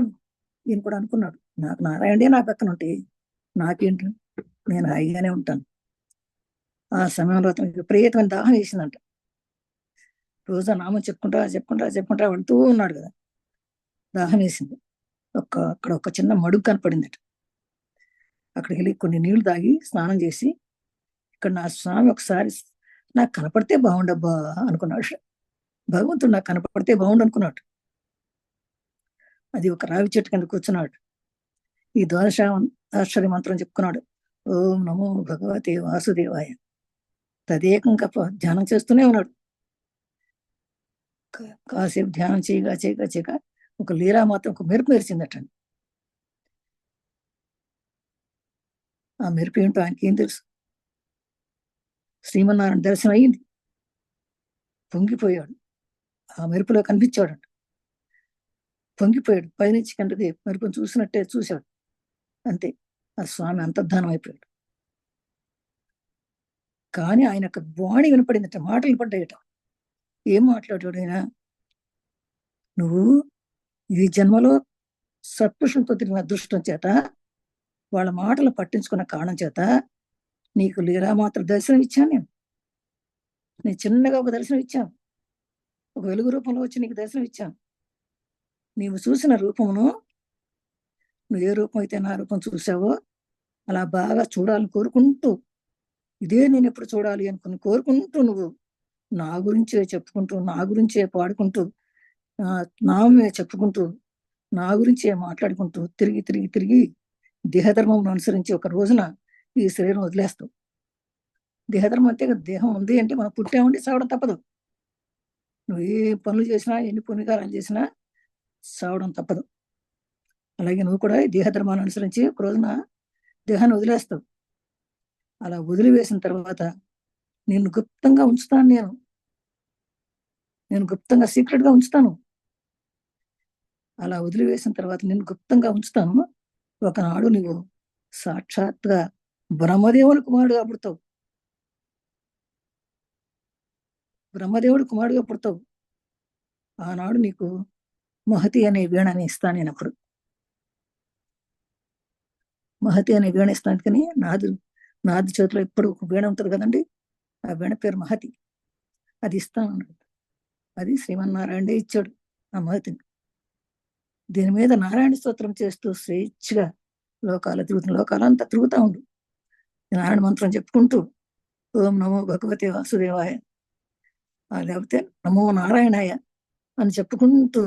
ఈయన కూడా అనుకున్నాడు, నాకు నారాయణే నా పక్కన ఉంటే నాకేంటి, నేను హాయిగానే ఉంటాను. ఆ సమయంలో అతనికి విపరీతమైన దాహం వేసిందంట. రోజు ఆ నామం చెప్పుకుంటా చెప్పుకుంటా చెప్పుకుంటా వెళ్తూ ఉన్నాడు కదా, దాహం వేసింది. అక్కడ ఒక చిన్న మడుగు కనపడిందట. అక్కడికి వెళ్ళి కొన్ని నీళ్లు తాగి స్నానం చేసి, ఇక్కడ నా స్వామి ఒకసారి నాకు కనపడితే బాగుండబ్బా అనుకున్నాడు. భగవంతుడు నాకు కనపడితే బాగుండు అనుకున్నాడు. అది ఒక రావి చెట్టు కింద కూర్చున్నాడు. ఈ ద్వాదశాక్షరి మంత్రం చెప్పుకున్నాడు. ఓం నమో భగవతే వాసుదేవాయ. తదేకంగా ధ్యానం చేస్తూనే ఉన్నాడు. కాసేపు ధ్యానం చేయగా చేయగా చేయగా ఒక లీలా మాత్రం ఒక మెరుపు మెరిచిందటండి. ఆ మెరుపు ఏంటో ఆయనకి ఏం తెలుసు. శ్రీమన్నారాయణ దర్శనం అయ్యింది. పొంగిపోయాడు, ఆ మెరుపులో కనిపించాడు. పొంగిపోయాడు, పైనుంచి కిందకి మెరుపును చూసినట్టే చూశాడు. అంతే, ఆ స్వామి అంతర్ధానం అయిపోయాడు. కానీ ఆయన యొక్క వాణి వినపడిందట, మాటలు పడ్డాయట. ఏం మాట్లాడాడు ఆయన? నువ్వు ఈ జన్మలో సత్పురుషులతో తిరిగిన అదృష్టం చేత, వాళ్ళ మాటలు పట్టించుకున్న కారణం చేత నీకు లీలామాత్ర దర్శనం ఇచ్చాను. నేను చిన్నగా ఒక దర్శనం ఇచ్చాను, ఒక వెలుగు రూపంలో వచ్చి నీకు దర్శనం ఇచ్చాను. నీవు చూసిన రూపమును, నువ్వు ఏ రూపం అయితే నా రూపం చూసావో అలా బాగా చూడాలని కోరుకుంటూ, ఇదే నేను ఎప్పుడు చూడాలి అనుకుని కోరుకుంటూ, నువ్వు నా గురించే చెప్పుకుంటూ, నా గురించే పాడుకుంటూ, నామే చెప్పుకుంటూ, నా గురించే మాట్లాడుకుంటూ తిరిగి తిరిగి తిరిగి దేహధర్మం అనుసరించి ఒక రోజున ఈ శరీరం వదిలేస్తావు. దేహధర్మం అంతే కదా, దేహం ఉంది అంటే మనం పుట్టామండి, చావడం తప్పదు. నువ్వు ఏ పనులు చేసినా, ఎన్ని పుణ్యకారాలు చేసినా చావడం తప్పదు. అలాగే నువ్వు కూడా దేహధర్మాన్ని అనుసరించి ఒక రోజున దేహాన్ని వదిలేస్తావు. అలా వదిలివేసిన తర్వాత నిన్ను గుప్తంగా ఉంచుతాను, నేను గుప్తంగా సీక్రెట్ గా ఉంచుతాను. అలా వదిలివేసిన తర్వాత నిన్ను గుప్తంగా ఉంచుతాను. ఒకనాడు నువ్వు సాక్షాత్గా బ్రహ్మదేవుని కుమారుడుగా పుడతావు. బ్రహ్మదేవుడి కుమారుడుగా పుడతావు. ఆనాడు నీకు మహతి అనే వీణని ఇస్తాను. నేను అప్పుడు మహతి అనే వీణ ఇస్తాను. కానీ నాది చేతిలో ఎప్పుడు ఒక వీణ ఉంటుంది కదండి, ఆ వీణ పేరు మహతి. అది ఇస్తాను అన్నాడు. అది శ్రీమన్నారాయణే ఇచ్చాడు ఆ మహతిని. దీని మీద నారాయణ స్తోత్రం చేస్తూ స్వేచ్ఛగా లోకాలంతా తిరుగుతూ ఉండు. నారాయణ మంత్రం చెప్పుకుంటూ ఓం నమో భగవతే వాసుదేవాయ, లేకపోతే నమో నారాయణాయ అని చెప్పుకుంటూ,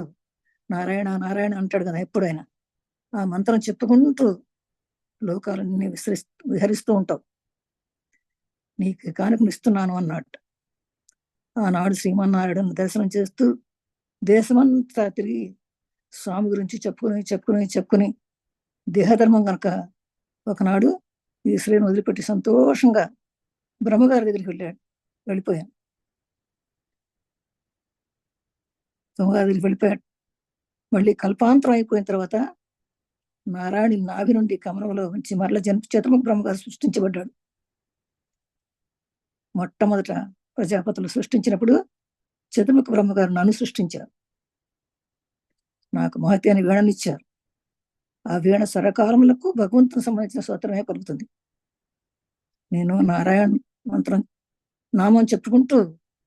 నారాయణ నారాయణ అంటాడు కదా ఎప్పుడైనా, ఆ మంత్రం చెప్పుకుంటూ లోకాలన్నీ విహరిస్తూ ఉంటావు. నీకు కానుకనిస్తున్నాను అన్నట్టు. ఆనాడు శ్రీమన్నారాయణ దర్శనం చేస్తూ దేశమంతా తిరిగి స్వామి గురించి చెప్పుకుని దేహధర్మం కనుక ఒకనాడు ఈ శ్రీని వదిలిపెట్టి సంతోషంగా బ్రహ్మగారి దగ్గరికి వెళ్ళిపోయాను. బ్రహ్మగారి దగ్గరికి వెళ్ళిపోయాడు. మళ్ళీ కల్పాంతరం అయిపోయిన తర్వాత నారాయణ నాభి నుండి కమలంలో ఉంచి మరల చతుర్ముఖ బ్రహ్మగారు సృష్టించబడ్డాడు. మొట్టమొదట ప్రజాపతులు సృష్టించినప్పుడు చతుర్ముఖ బ్రహ్మగారు నన్ను సృష్టించారు. నాకు మహతి అని వీణనిచ్చారు. ఆ వీణ సరకాలములకు భగవంతునికి సంబంధించిన స్తోత్రమే పలుకుతుంది. నేను నారాయణ మంత్రం నామం చెప్పుకుంటూ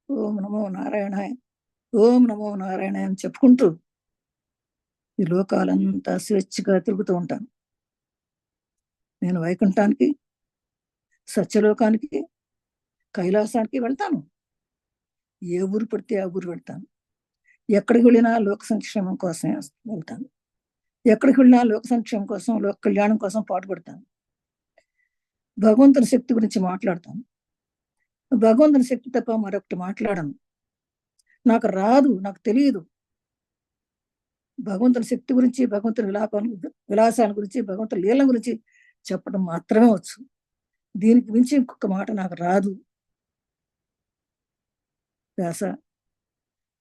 ఓం నమో నారాయణాయ, ఓం నమో నారాయణ అని చెప్పుకుంటూ ఈ లోకాలంతా స్వేచ్ఛగా తిరుగుతూ ఉంటాను. నేను వైకుంఠానికి, సత్యలోకానికి, కైలాసానికి వెళ్తాను. ఏ ఊరు పడితే ఆ ఊరు వెళ్తాను. ఎక్కడికి వెళ్ళినా లోక సంక్షేమం కోసమే వెళ్తాను. ఎక్కడికి వెళ్ళినా లోక సంక్షేమం కోసం, లోక కళ్యాణం కోసం పాటుపడతాను. భగవంతుని శక్తి గురించి మాట్లాడతాను. భగవంతుని శక్తి తప్ప మరొకటి మాట్లాడను. నాకు రాదు, నాకు తెలియదు. భగవంతుని శక్తి గురించి, భగవంతుని విలాసాల గురించి, భగవంతుని లీల గురించి చెప్పడం మాత్రమే వచ్చు. దీనికి మించి ఇంకొక మాట నాకు రాదు. వ్యాస,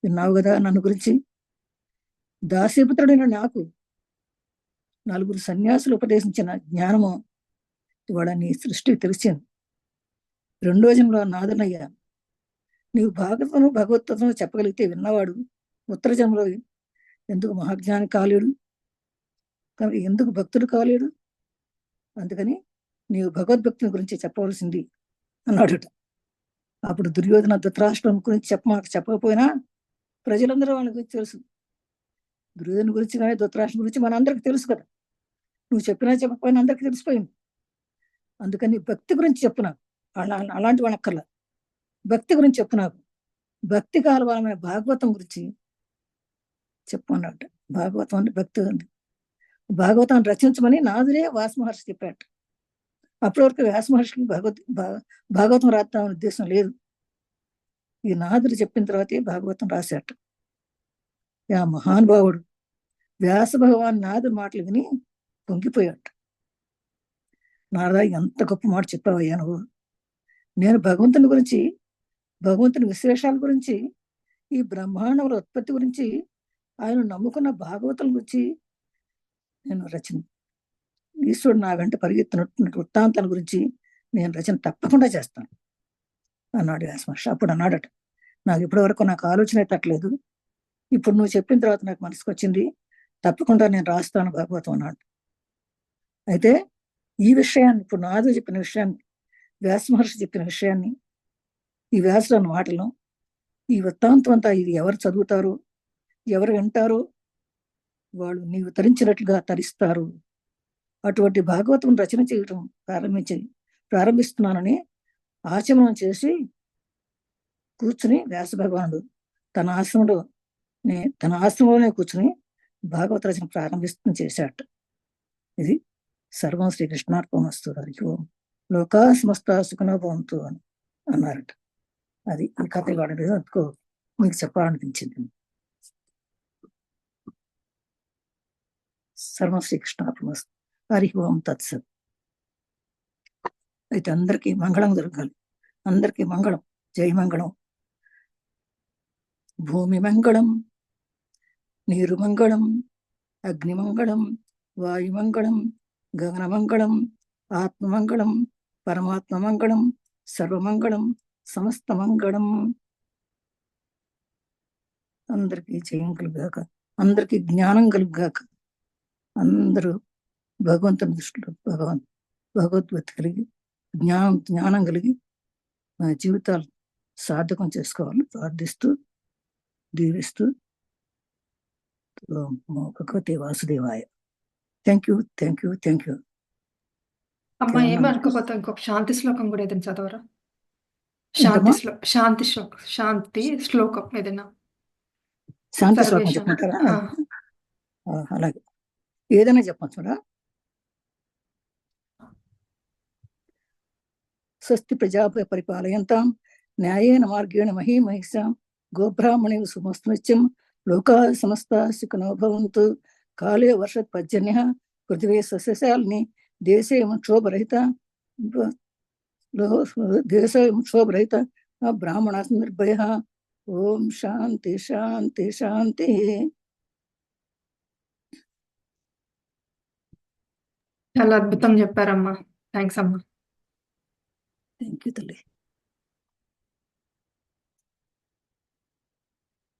విన్నావు కదా నన్ను గురించి. దాసీపుత్రుడైన నాకు నలుగురు సన్యాసులు ఉపదేశించిన జ్ఞానము ఇవాళ నీ సృష్టికి తెలిసింది. రెండో జన్మలో నాదనయ్యా. నీవు భాగవతము భగవద్గీతను చెప్పగలిగితే విన్నవాడు ఉత్తర జన్మలో ఎందుకు మహాజ్ఞాని కాలేడు, కానీ ఎందుకు భక్తుడు కాలేడు? అందుకని నీవు భగవద్భక్తుని గురించి చెప్పవలసింది అన్నాడుట. అప్పుడు దుర్యోధన ధృతరాష్ట్రం గురించి చెప్పకపోయినా ప్రజలందరూ వాళ్ళ గురించి తెలుసు. దుర్యోధన గురించి కానీ ధృతరాష్ట్రం గురించి మన అందరికి తెలుసు కదా. నువ్వు చెప్పినా చెప్పకపోయినా అందరికి తెలిసిపోయింది. అందుకని భక్తి గురించి చెప్పు నాకు. అలాంటి వాళ్ళక్కర్లా, భక్తి గురించి చెప్పు నాకు. భక్తి కాలమైన భాగవతం గురించి చెప్పు అన్నట్టు. భాగవతం అంటే భక్తి ఉంది. భాగవతాన్ని రచించమని నాదుడే వ్యాస మహర్షి చెప్పాట. అప్పటి వరకు వ్యాస మహర్షికి భాగవతం రాద్దామనే ఉద్దేశం లేదు. ఈ నాదుడు చెప్పిన తర్వాతే భాగవతం రాశాట. ఆ మహానుభావుడు వ్యాస భగవాన్ నాదుడు మాటలు విని పొంగిపోయాట. నారదా, ఎంత గొప్ప మాట చెప్పావయ్యా నువ్వు. నేను భగవంతుని గురించి, భగవంతుని విశేషాల గురించి, ఈ బ్రహ్మాండముల ఉత్పత్తి గురించి, ఆయన నమ్ముకున్న భాగవతం గురించి నేను రచన, ఈశ్వరుడు నా వెంట పరిగెత్తినట్టు వృత్తాంతాల గురించి నేను రచన తప్పకుండా చేస్తాను అన్నాడు వ్యాసమహర్షి. అప్పుడు అన్నాడట, నాకు ఇప్పటి వరకు నాకు ఆలోచన తట్టలేదు, ఇప్పుడు నువ్వు చెప్పిన తర్వాత నాకు మనసుకు వచ్చింది, తప్పకుండా నేను రాస్తాను భాగవతం అన్నాడు. అయితే ఈ విషయాన్ని, ఇప్పుడు నాదో చెప్పిన విషయాన్ని, వ్యాసమహర్షి చెప్పిన విషయాన్ని, ఈ వ్యాసుల మాటలను, ఈ వృత్తాంతం అంతా ఇది ఎవరు చదువుతారో, ఎవరు వింటారో వాళ్ళు నీవు తరించినట్లుగా తరిస్తారు. అటువంటి భాగవతం రచన చేయటం ప్రారంభిస్తున్నానని ఆచమనం చేసి కూర్చుని వ్యాస భగవానుడు తన ఆశ్రమంలోనే కూర్చుని భాగవత రచన చేశాట. ఇది సర్వం శ్రీకృష్ణార్పణమస్తు. హరి ఓం. లోకా సమస్త సుఖినో భవంతు అని అన్నారట. అది ఈ కథ వాడేది అందుకో మీకు చెప్పాలనిపించింది. సర్వం శ్రీకృష్ణార్పణమస్తు. హరి ఓం తత్సత్. అయితే అందరికీ మంగళం జరగాలి. అందరికీ మంగళం, జై మంగళం. భూమి మంగళం, నీరు మంగళం, అగ్నిమంగళం, వాయుమంగళం, గగనమంగళం, ఆత్మమంగళం, పరమాత్మ మంగళం, సర్వమంగళం, సమస్త మంగళం. అందరికీ జయం కలుగాక, అందరికీ జ్ఞానం కలుగాక, అందరూ భగవంతుని దృష్టిలో భగవద్గీత కలిగి జ్ఞానం కలిగి మన జీవితాలు సార్థకం చేసుకోవాలని ప్రార్థిస్తూ దీవిస్తూ భగవతే వాసుదేవాయ. Thank you. అమ్మా, ఏమనుకోపోతే ఇంకొక శాంతి శ్లోకం కూడా ఏదైనా చదవరా? శాంతి శ్లోకం ఏదైనా. శాంతి శ్లోకం చెప్పమంటారా? అలాగే, ఏదైనా చెప్పచ్చురా. స్వస్తి ప్రజాభయ పరిపాలయంతాం న్యాయేన మార్గేణ మహీమహిషాం గోబ్రాహ్మణి సుమస్నిత్యం లోకా సమస్త సుఖినో భవంతు. కాలే వర్షత్ పర్జన్యః పృథివీ సస్యశాలిని దేశే క్షోభరహిత బ్రాహ్మణ నిర్భయః. ఓం శాంతి శాంతి శాంతి. చాలా అద్భుతం చెప్పారమ్మా. థ్యాంక్స్ అమ్మా. థ్యాంక్ యూ తల్లి.